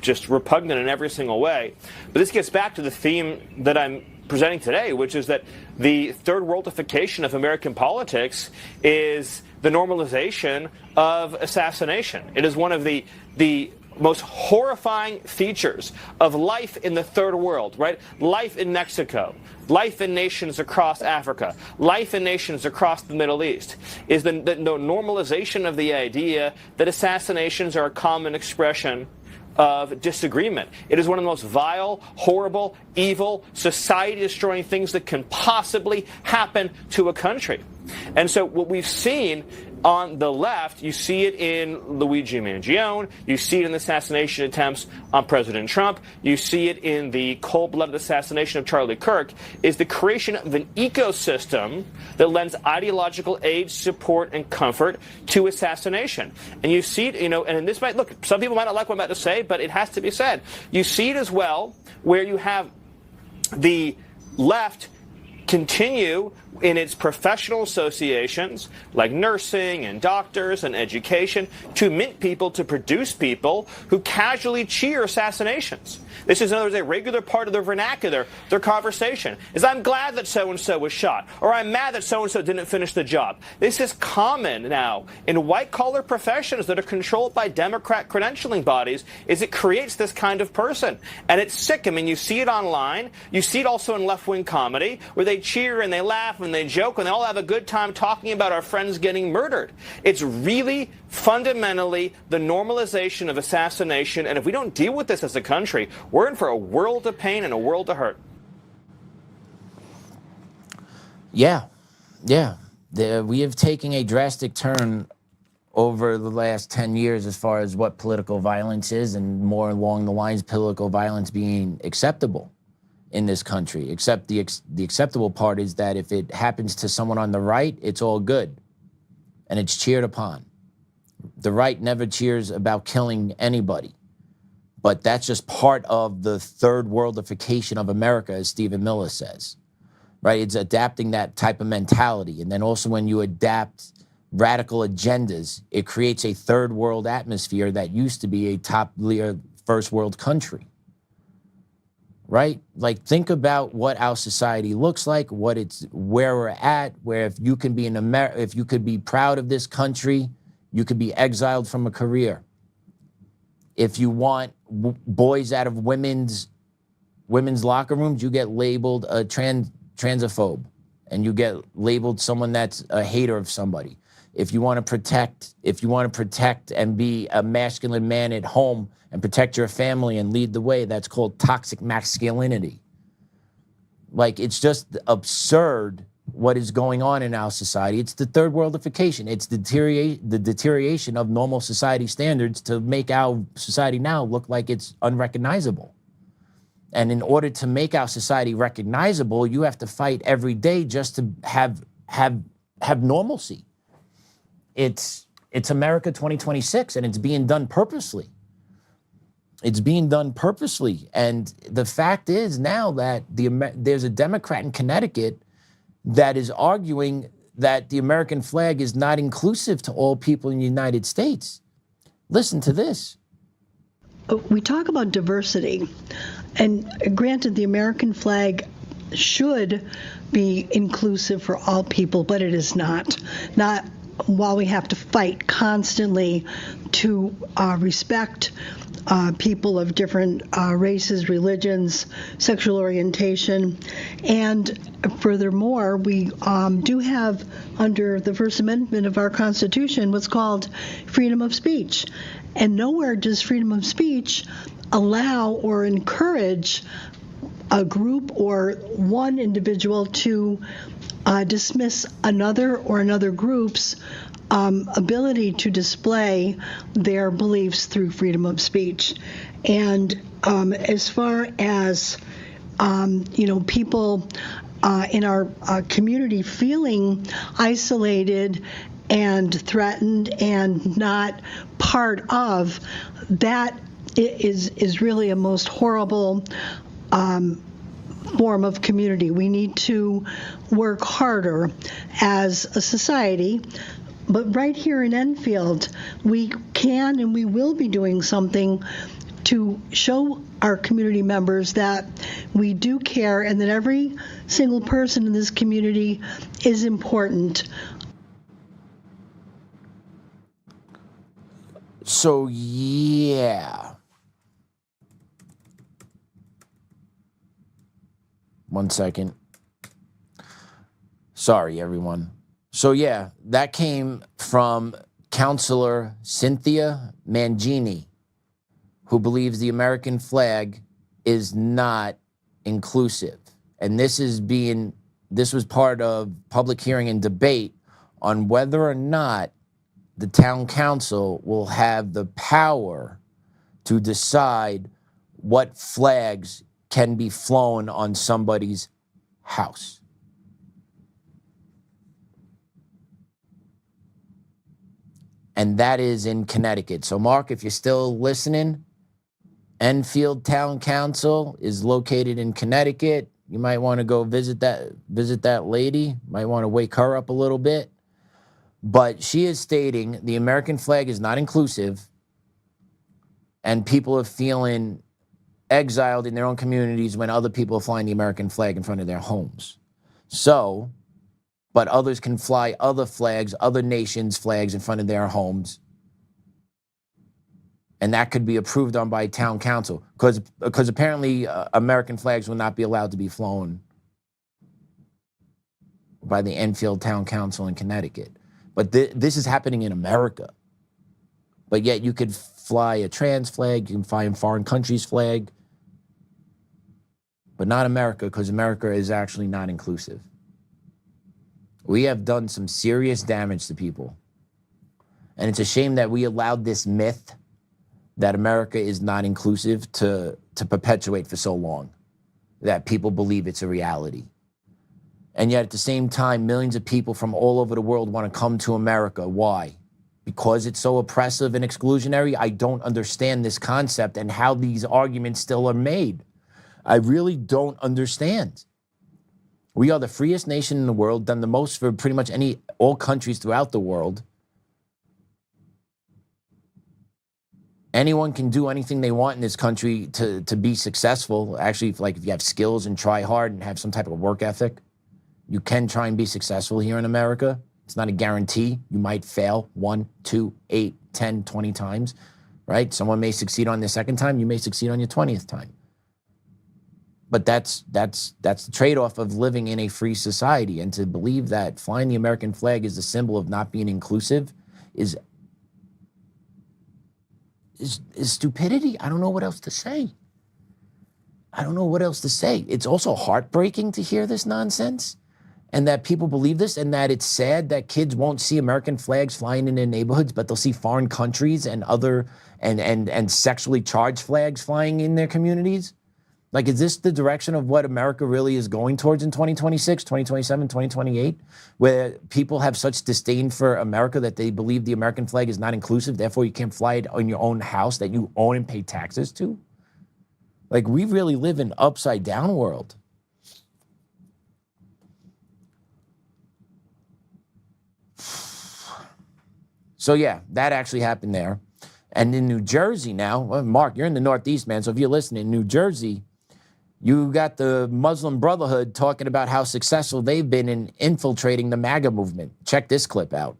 just repugnant in every single way. But this gets back to the theme that I'm presenting today, which is that the third worldification of American politics is the normalization of assassination. It is one of the most horrifying features of life in the third world, right? Life in Mexico, life in nations across Africa, life in nations across the Middle East, is the normalization of the idea that assassinations are a common expression of disagreement. It is one of the most vile, horrible, evil, society-destroying things that can possibly happen to a country. And so what we've seen on the left, you see it in Luigi Mangione, you see it in the assassination attempts on President Trump, you see it in the cold-blooded assassination of Charlie Kirk, is the creation of an ecosystem that lends ideological aid, support, and comfort to assassination. And you see it, and this might, look, some people might not like what I'm about to say, but it has to be said. You see it as well where you have the left continue in its professional associations like nursing and doctors and education to mint people, to produce people who casually cheer assassinations. This is, in other words, a regular part of their vernacular, their conversation, is I'm glad that so-and-so was shot, or I'm mad that so-and-so didn't finish the job. This is common now in white-collar professions that are controlled by Democrat credentialing bodies, is it creates this kind of person. And it's sick. I mean, you see it online. You see it also in left-wing comedy, where they cheer and they laugh and they joke and they all have a good time talking about our friends getting murdered. It's really fundamentally the normalization of assassination, and if we don't deal with this as a country, we're in for a world of pain and a world of hurt. Yeah. We have taken a drastic turn over the last 10 years as far as what political violence is, and more along the lines of political violence being acceptable in this country. Except the acceptable part is that if it happens to someone on the right, it's all good and it's cheered upon. The right never cheers about killing anybody. But that's just part of the third worldification of America, as Stephen Miller says, right? It's adapting that type of mentality. And then also when you adapt radical agendas, it creates a third world atmosphere that used to be a top-tier first world country, right? Like, think about what our society looks like, where we're at, where if you can be if you could be proud of this country, you could be exiled from a career. If you want boys out of women's locker rooms, you get labeled a transphobe, and you get labeled someone that's a hater of somebody. If you want to protect and be a masculine man at home and protect your family and lead the way, that's called toxic masculinity. Like, it's just absurd what is going on in our society. It's the third worldification. It's the deterioration of normal society standards to make our society now look like it's unrecognizable. And in order to make our society recognizable, you have to fight every day just to have normalcy. It's America 2026, and it's being done purposely. It's being done purposely. And the fact is now that there's a Democrat in Connecticut that is arguing that the American flag is not inclusive to all people in the United States. Listen to this. We talk about diversity, and granted, the American flag should be inclusive for all people, but it is not. Not while we have to fight constantly to respect people of different races, religions, sexual orientation. And furthermore, we do have, under the First Amendment of our Constitution, what's called freedom of speech. And nowhere does freedom of speech allow or encourage a group or one individual to dismiss another or another group's ability to display their beliefs through freedom of speech. And as far as people in our community feeling isolated and threatened and not part of, that is really a most horrible form of community. We need to work harder as a society. But right here in Enfield, we can and we will be doing something to show our community members that we do care and that every single person in this community is important. So, yeah. One second. Sorry, everyone. So, yeah, that came from Counselor Cynthia Mangini, who believes the American flag is not inclusive. And this was part of public hearing and debate on whether or not the town council will have the power to decide what flags can be flown on somebody's house. And that is in Connecticut. So, Mark, if you're still listening, Enfield Town Council is located in Connecticut. You might want to go visit that lady. Might want to wake her up a little bit. But she is stating the American flag is not inclusive, and people are feeling exiled in their own communities when other people are flying the American flag in front of their homes. So, but others can fly other flags, other nations' flags in front of their homes. And that could be approved on by town council, because apparently American flags will not be allowed to be flown by the Enfield Town Council in Connecticut. But this is happening in America. But yet you could fly a trans flag, you can fly a foreign country's flag, but not America, because America is actually not inclusive. We have done some serious damage to people. And it's a shame that we allowed this myth that America is not inclusive to perpetuate for so long, that people believe it's a reality. And yet at the same time, millions of people from all over the world want to come to America. Why? Because it's so oppressive and exclusionary? I don't understand this concept and how these arguments still are made. I really don't understand. We are the freest nation in the world, done the most for pretty much all countries throughout the world. Anyone can do anything they want in this country to be successful. Actually, if you have skills and try hard and have some type of work ethic, you can try and be successful here in America. It's not a guarantee. You might fail 1, 2, 8, 10, 20 times, right? Someone may succeed on their second time. You may succeed on your 20th time. But that's the trade-off of living in a free society. And to believe that flying the American flag is a symbol of not being inclusive is stupidity. I don't know what else to say. It's also heartbreaking to hear this nonsense and that people believe this, and that it's sad that kids won't see American flags flying in their neighborhoods, but they'll see foreign countries and other and sexually charged flags flying in their communities. Like, is this the direction of what America really is going towards in 2026, 2027, 2028, where people have such disdain for America that they believe the American flag is not inclusive, therefore you can't fly it on your own house that you own and pay taxes to? Like, we really live in an upside down world. So yeah, that actually happened there. And in New Jersey now, well, Mark, you're in the Northeast, man, so if you're listening, New Jersey, you got the Muslim Brotherhood talking about how successful they've been in infiltrating the MAGA movement. Check this clip out.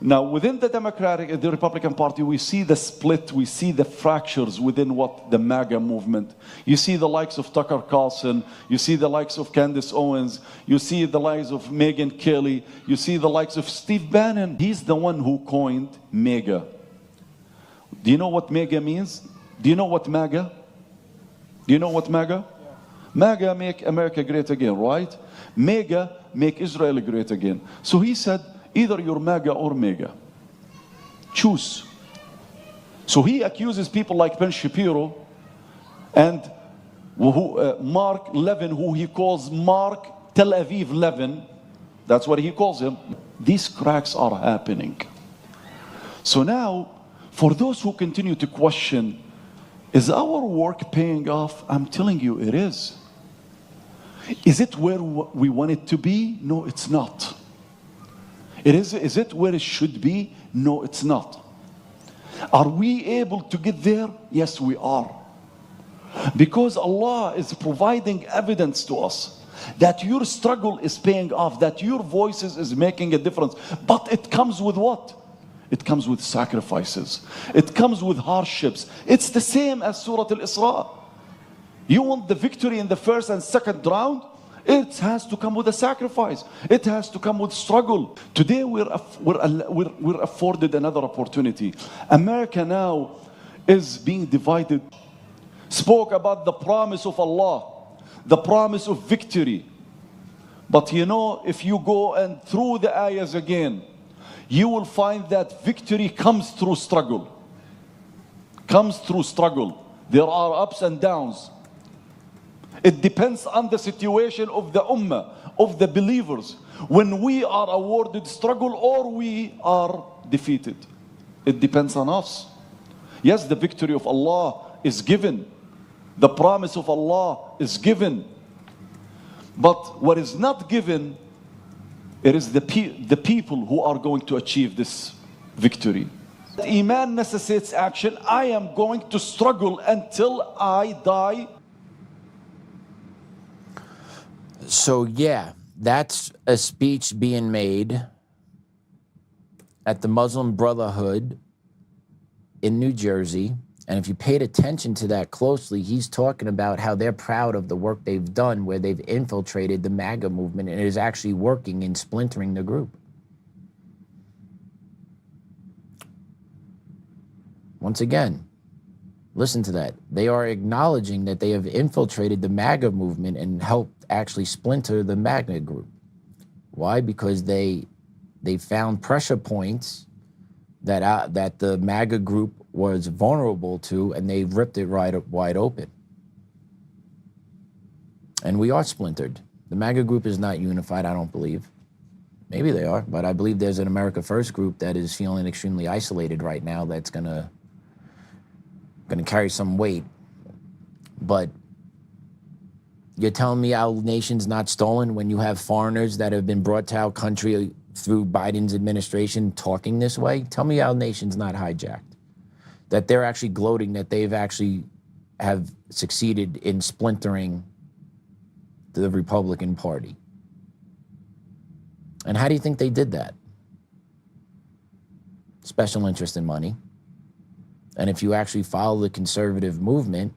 Now, within the Republican Party, we see the split, we see the fractures within what the MAGA movement. You see the likes of Tucker Carlson, you see the likes of Candace Owens, you see the likes of Megyn Kelly, you see the likes of Steve Bannon. He's the one who coined MAGA. Do you know what MAGA means? Do you know what MAGA? Do you know what MAGA? MAGA, make America great again, right? MAGA, make Israel great again. So he said, either you're MAGA or MEGA. Choose. So he accuses people like Ben Shapiro and Mark Levin, who he calls Mark Tel Aviv Levin. That's what he calls him. These cracks are happening. So now, for those who continue to question, is our work paying off? I'm telling you, it is. Is it where we want it to be? No, it's not. Is it where it should be? No, it's not. Are we able to get there? Yes, we are. Because Allah is providing evidence to us that your struggle is paying off, that your voices is making a difference. But it comes with what? It comes with sacrifices. It comes with hardships. It's the same as Surah Al-Isra. You want the victory in the first and second round? It has to come with a sacrifice. It has to come with struggle. Today we're afforded another opportunity. America now is being divided. Spoke about the promise of Allah, the promise of victory. But you know, if you go and through the ayahs again, you will find that victory comes through struggle. Comes through struggle. There are ups and downs. It depends on the situation of the ummah, of the believers. When we are awarded struggle or we are defeated. It depends on us. Yes, the victory of Allah is given. The promise of Allah is given. But what is not given, it is the people who are going to achieve this victory. Iman necessitates action. I am going to struggle until I die. So yeah, that's a speech being made at the Muslim Brotherhood in New Jersey. And if you paid attention to that closely, he's talking about how they're proud of the work they've done, where they've infiltrated the MAGA movement and it is actually working in splintering the group. Once again, listen to that. They are acknowledging that they have infiltrated the MAGA movement and helped actually splinter the MAGA group. Why? Because they found pressure points that the MAGA group was vulnerable to, and they ripped it wide open. And we are splintered. The MAGA group is not unified, I don't believe. Maybe they are, but I believe there's an America First group that is feeling extremely isolated right now that's gonna carry some weight. But you're telling me our nation's not stolen when you have foreigners that have been brought to our country through Biden's administration talking this way? Tell me our nation's not hijacked. That they're actually gloating that they've actually have succeeded in splintering the Republican Party. And how do you think they did that? Special interest in money. And if you actually follow the conservative movement,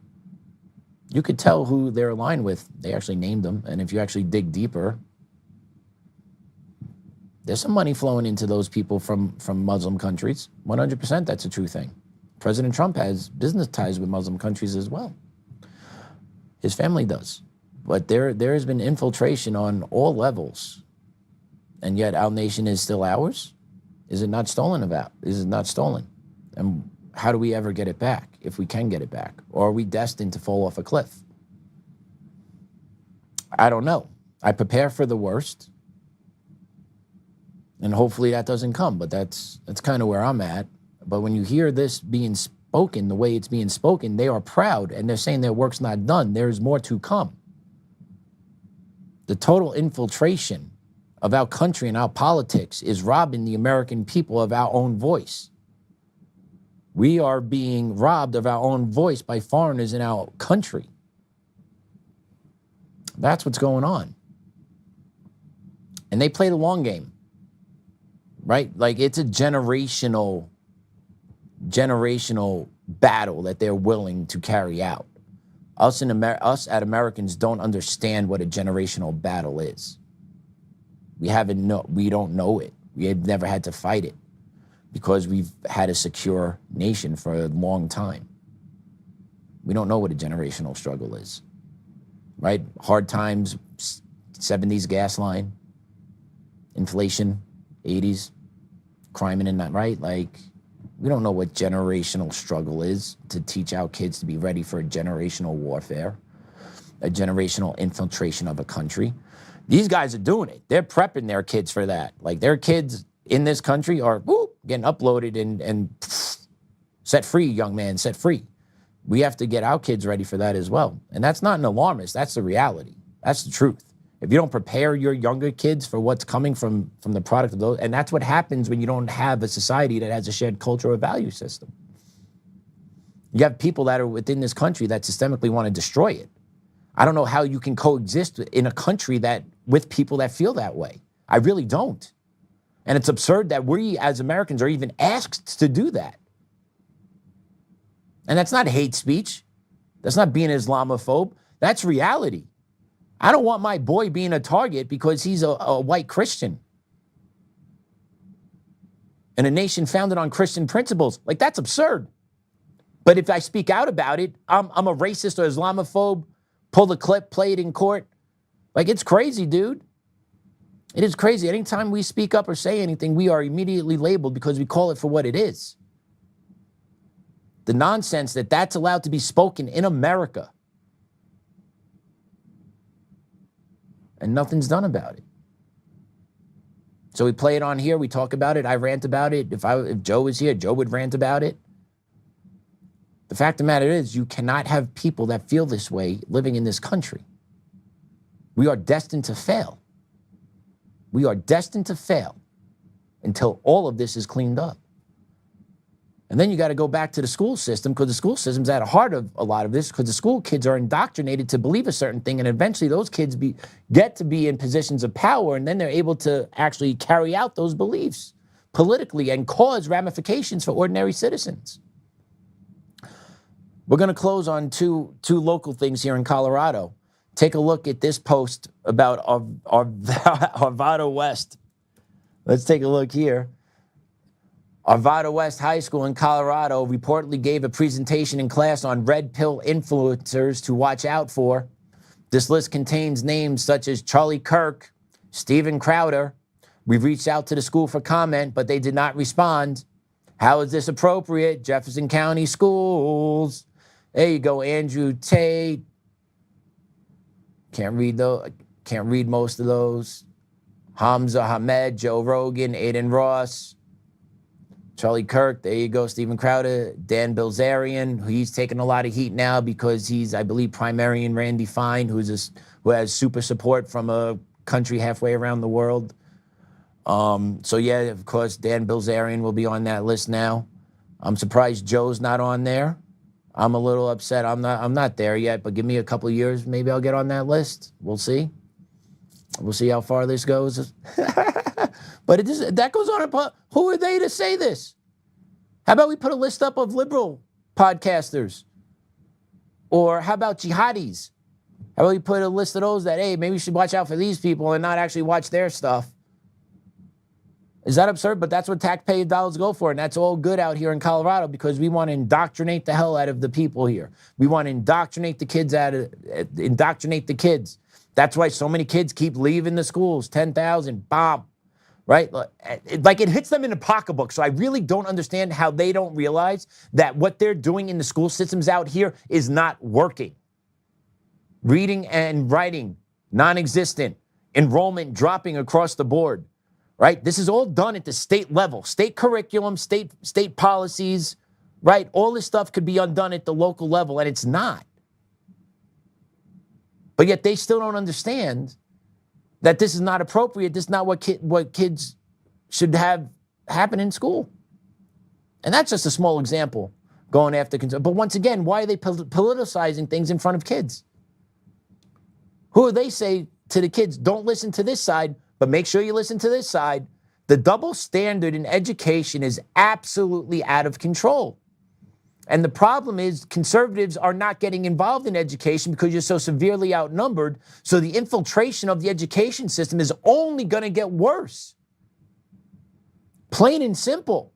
you could tell who they're aligned with. They actually named them. And if you actually dig deeper, there's some money flowing into those people from Muslim countries. 100% that's a true thing. President Trump has business ties with Muslim countries as well. His family does. But there has been infiltration on all levels. And yet our nation is still ours? Is it not stolen about? Is it not stolen? And how do we ever get it back, if we can get it back? Or are we destined to fall off a cliff? I don't know. I prepare for the worst. And hopefully that doesn't come, but that's kind of where I'm at. But when you hear this being spoken, the way it's being spoken, they are proud and they're saying their work's not done. There's more to come. The total infiltration of our country and our politics is robbing the American people of our own voice. We are being robbed of our own voice by foreigners in our country. That's what's going on. And they play the long game. right? Like it's a generational battle that they're willing to carry out. Us at Americans don't understand what a generational battle is. We don't know it. We have never had to fight it because we've had a secure nation for a long time. We don't know what a generational struggle is, right? Hard times, 70s gas line, inflation, 80s, crime and that, right? Like, we don't know what generational struggle is to teach our kids to be ready for a generational warfare, a generational infiltration of a country. These guys are doing it. They're prepping their kids for that. Like their kids in this country are getting uploaded and set free, young man, set free. We have to get our kids ready for that as well. And that's not an alarmist. That's the reality. That's the truth. If you don't prepare your younger kids for what's coming from the product of those, and that's what happens when you don't have a society that has a shared culture or value system. You have people that are within this country that systemically want to destroy it. I don't know how you can coexist in a country with people that feel that way. I really don't. And it's absurd that we as Americans are even asked to do that. And that's not hate speech. That's not being an Islamophobe. That's reality. I don't want my boy being a target because he's a white Christian. And a nation founded on Christian principles. Like, that's absurd. But if I speak out about it, I'm a racist or Islamophobe, pull the clip, play it in court. Like, it's crazy, dude. It is crazy. Anytime we speak up or say anything, we are immediately labeled because we call it for what it is. The nonsense that's allowed to be spoken in America. And nothing's done about it. So we play it on here, we talk about it, I rant about it. If Joe was here, Joe would rant about it. The fact of the matter is, you cannot have people that feel this way living in this country. We are destined to fail. We are destined to fail until all of this is cleaned up. And then you got to go back to the school system, because the school system's at the heart of a lot of this, because the school kids are indoctrinated to believe a certain thing, and eventually those kids get to be in positions of power, and then they're able to actually carry out those beliefs politically and cause ramifications for ordinary citizens. We're going to close on two local things here in Colorado. Take a look at this post about Arvada West. Let's take a look here. Arvada West High School in Colorado reportedly gave a presentation in class on red pill influencers to watch out for. This list contains names such as Charlie Kirk, Steven Crowder. We've reached out to the school for comment, but they did not respond. How is this appropriate? Jefferson County Schools. There you go, Andrew Tate. Can't read most of those. Hamza Hamed, Joe Rogan, Aiden Ross. Charlie Kirk, there you go, Steven Crowder, Dan Bilzerian, he's taking a lot of heat now because he's, I believe, primary in Randy Fine, who has super support from a country halfway around the world. So yeah, of course, Dan Bilzerian will be on that list now. I'm surprised Joe's not on there. I'm a little upset. I'm not there yet, but give me a couple of years, maybe I'll get on that list. We'll see. We'll see how far this goes. But that goes on. Who are they to say this? How about we put a list up of liberal podcasters? Or how about jihadis? How about we put a list of those that, hey, maybe we should watch out for these people and not actually watch their stuff? Is that absurd? But that's what taxpayer dollars go for. And that's all good out here in Colorado because we want to indoctrinate the hell out of the people here. We want to indoctrinate the kids That's why so many kids keep leaving the schools. 10,000, bomb. Right? Like it hits them in the pocketbook. So I really don't understand how they don't realize that what they're doing in the school systems out here is not working. Reading and writing, non-existent. Enrollment dropping across the board. Right? This is all done at the state level. State curriculum, state policies, right? All this stuff could be undone at the local level, and it's not. But yet they still don't understand that this is not appropriate. This is not what kids should have happen in school. And that's just a small example going after. But once again, why are they politicizing things in front of kids? Who do they say to the kids, don't listen to this side, but make sure you listen to this side The double standard in education is absolutely out of control. And the problem is conservatives are not getting involved in education because you're so severely outnumbered. So the infiltration of the education system is only going to get worse. Plain and simple.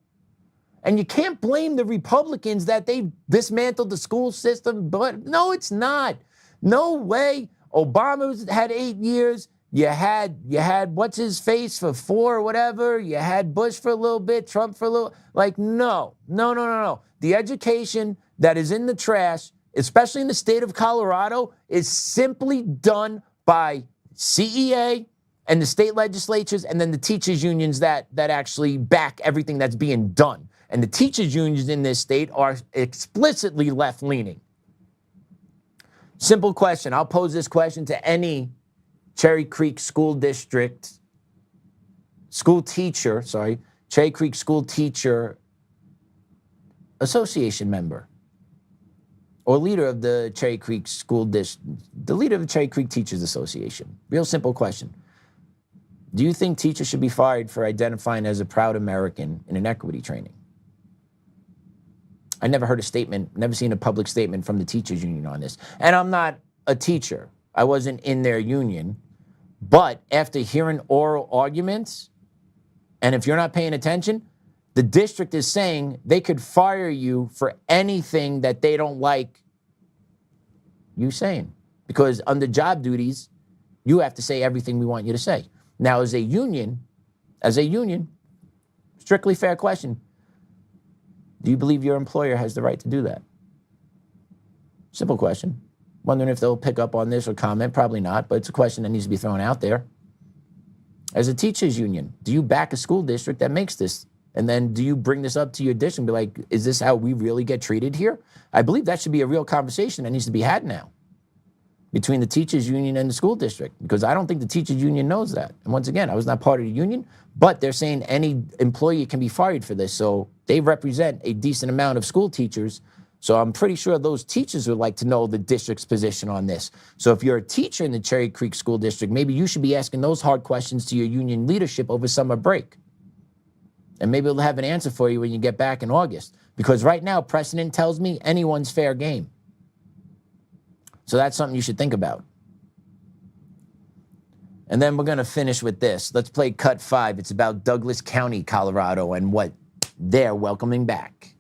And you can't blame the Republicans that they dismantled the school system. But no, it's not. No way. Obama had 8 years. You had what's his face for 4 or whatever. You had Bush for a little bit, Trump for a little. Like, no. The education that is in the trash, especially in the state of Colorado, is simply done by CEA and the state legislatures and then the teachers unions that actually back everything that's being done. And the teachers unions in this state are explicitly left-leaning. Simple question. I'll pose this question to any Cherry Creek School District Cherry Creek School Teacher Association member or leader of the Cherry Creek School District, the leader of the Cherry Creek Teachers Association. Real simple question. Do you think teachers should be fired for identifying as a proud American in an equity training? I never heard a statement, never seen a public statement from the teachers union on this. And I'm not a teacher. I wasn't in their union. But after hearing oral arguments, and if you're not paying attention, the district is saying they could fire you for anything that they don't like you saying. Because under job duties, you have to say everything we want you to say. Now, as a union, strictly fair question, do you believe your employer has the right to do that? Simple question. Wondering if they'll pick up on this or comment. Probably not, but it's a question that needs to be thrown out there. As a teachers union, do you back a school district that makes this? And then do you bring this up to your district and be like, is this how we really get treated here? I believe that should be a real conversation that needs to be had now between the teachers union and the school district, because I don't think the teachers union knows that. And once again, I was not part of the union, but they're saying any employee can be fired for this. So they represent a decent amount of school teachers. So I'm pretty sure those teachers would like to know the district's position on this. So if you're a teacher in the Cherry Creek School District, maybe you should be asking those hard questions to your union leadership over summer break. And maybe they'll have an answer for you when you get back in August. Because right now, precedent tells me anyone's fair game. So that's something you should think about. And then we're going to finish with this. Let's play cut 5. It's about Douglas County, Colorado, and what they're welcoming back.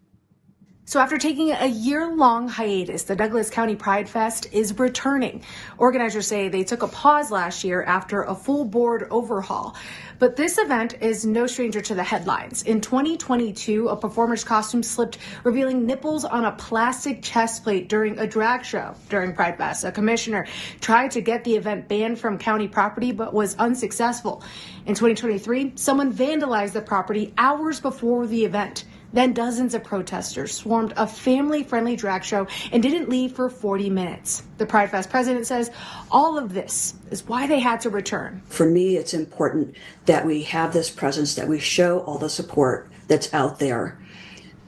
So after taking a year-long hiatus, the Douglas County Pride Fest is returning. Organizers say they took a pause last year after a full board overhaul. But this event is no stranger to the headlines. In 2022, a performer's costume slipped, revealing nipples on a plastic chest plate during a drag show during Pride Fest. A commissioner tried to get the event banned from county property, but was unsuccessful. In 2023, someone vandalized the property hours before the event. Then dozens of protesters swarmed a family-friendly drag show and didn't leave for 40 minutes. The Pride Fest president says all of this is why they had to return. For me, it's important that we have this presence, that we show all the support that's out there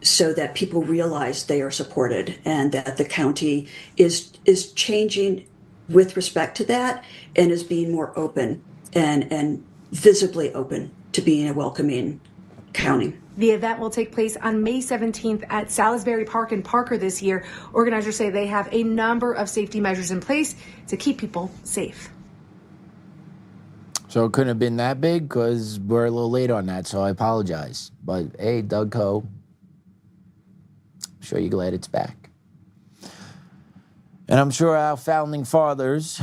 so that people realize they are supported and that the county is changing with respect to that and is being more open and visibly open to being a welcoming county. The event will take place on May 17th at Salisbury Park in Parker this year. Organizers say they have a number of safety measures in place to keep people safe. So it couldn't have been that big because we're a little late on that, so I apologize. But hey, Doug Co, I'm sure you're glad it's back. And I'm sure our founding fathers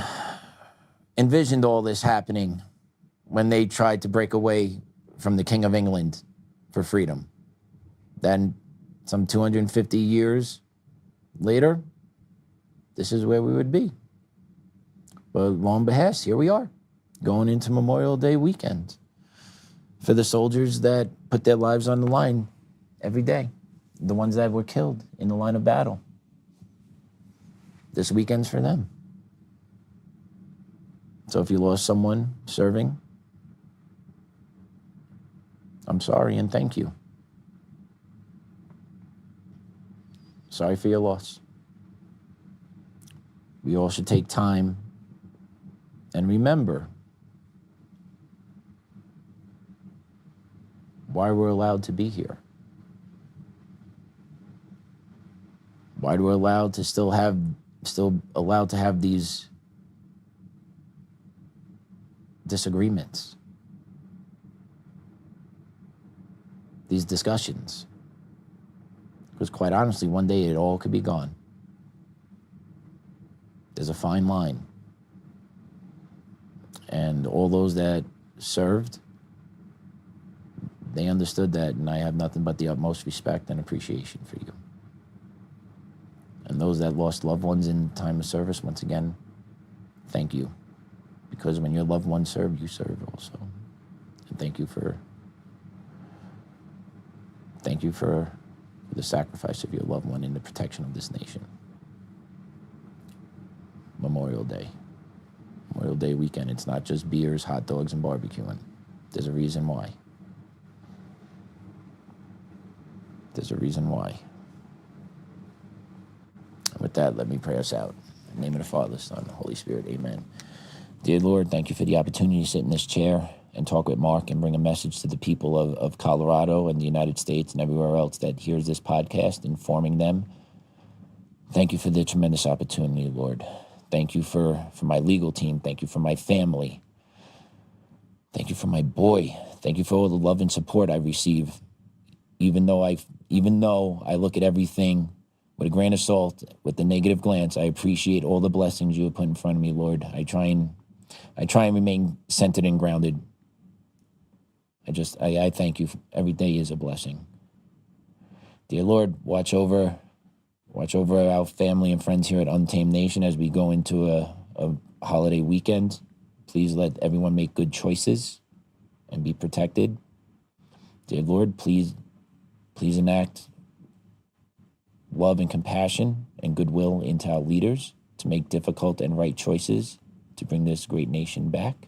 envisioned all this happening when they tried to break away from the King of England for freedom. Then some 250 years later, this is where we would be. But lo and behold, here we are, going into Memorial Day weekend for the soldiers that put their lives on the line every day, the ones that were killed in the line of battle. This weekend's for them. So if you lost someone serving, I'm sorry and thank you. Sorry for your loss. We all should take time and remember why we're allowed to be here. Why we're allowed to still allowed to have these disagreements, these discussions. Because quite honestly, one day it all could be gone. There's a fine line. And all those that served, they understood that, and I have nothing but the utmost respect and appreciation for you. And those that lost loved ones in time of service, once again, thank you. Because when your loved ones serve, you serve also. And thank you for the sacrifice of your loved one in the protection of this nation. Memorial Day weekend. It's not just beers, hot dogs, and barbecuing. There's a reason why. There's a reason why. And with that, let me pray us out. In the name of the Father, Son, and the Holy Spirit, amen. Dear Lord, thank you for the opportunity to sit in this chair and talk with Mark and bring a message to the people of Colorado and the United States and everywhere else that hears this podcast, informing them. Thank you for the tremendous opportunity, Lord. Thank you for my legal team. Thank you for my family. Thank you for my boy. Thank you for all the love and support I receive. Even though I look at everything with a grain of salt, with a negative glance, I appreciate all the blessings you have put in front of me, Lord. I try and remain centered and grounded. I thank you. Every day is a blessing. Dear Lord, watch over our family and friends here at Untamed Nation as we go into a holiday weekend. Please let everyone make good choices and be protected. Dear Lord, please enact love and compassion and goodwill into our leaders to make difficult and right choices to bring this great nation back.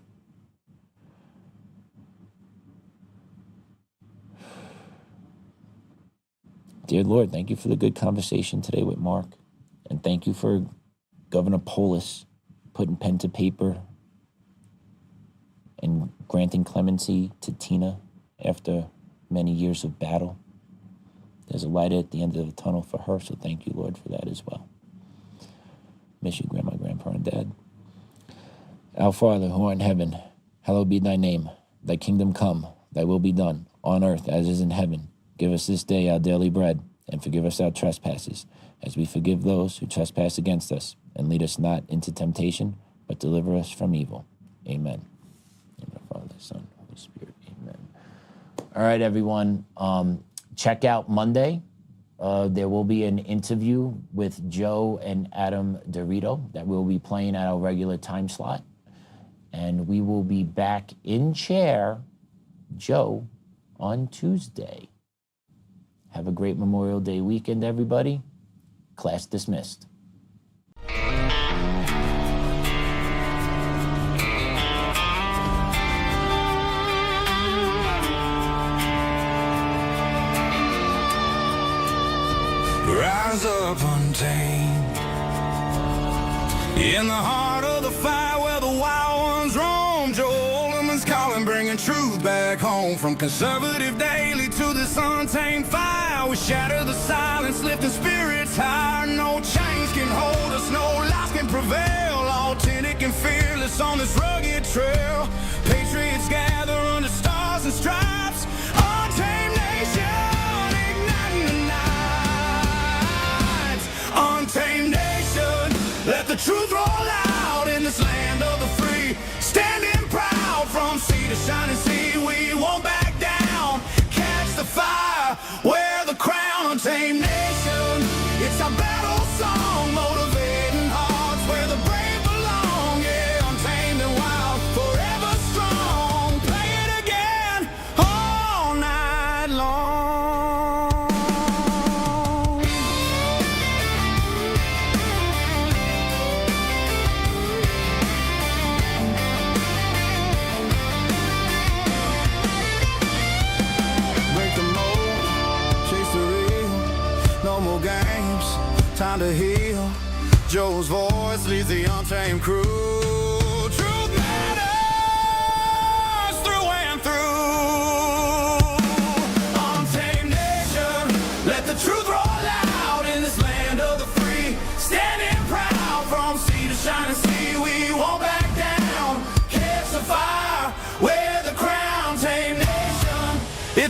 Dear Lord, thank you for the good conversation today with Mark. And thank you for Governor Polis putting pen to paper and granting clemency to Tina after many years of battle. There's a light at the end of the tunnel for her, so thank you, Lord, for that as well. Miss you, Grandma, Grandpa, and Dad. Our Father, who art in heaven, hallowed be thy name. Thy kingdom come, thy will be done, on earth as is in heaven. Give us this day our daily bread, and forgive us our trespasses, as we forgive those who trespass against us. And lead us not into temptation, but deliver us from evil. Amen. In the name of the Father, Son, Holy Spirit. Amen. All right, everyone. Check out Monday. There will be an interview with Joe and Adam Dorito that will be playing at our regular time slot. And we will be back in chair, Joe, on Tuesday. Have a great Memorial Day weekend, everybody. Class dismissed. Rise up untamed in the heart of the fire where the wild ones roam. Joe Oltmann's calling, bringing truth back home. From conservative daily to this untamed fire, we shatter the silence, lifting spirits higher. No chains can hold us, no lies can prevail. Authentic and fearless on this rugged trail. Patriots gather under stars and stripes. Untamed nation, igniting the nights. Untamed nation, let the truth roll out in this land of the free. Standing proud from sea to shining sea, we won't back down. Catch the fire, wear the crown. Untamed nation, it's our battle song, motivating hearts where the brave belong. Yeah, untamed and wild, forever strong. Play it again all night long. Break the mold, chase the real. No more games, time to heal. Joe's voice leads the untamed crew. Truth matters through and through.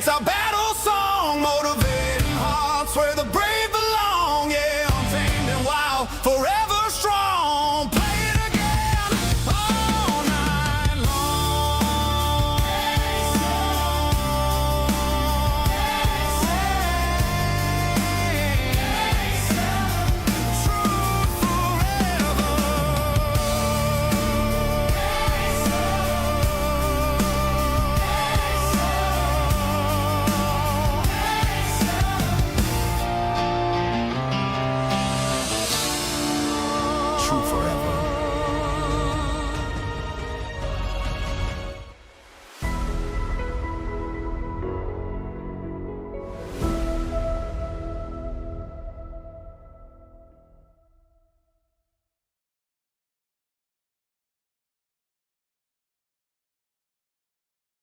It's our battle song, motivating hearts where the brave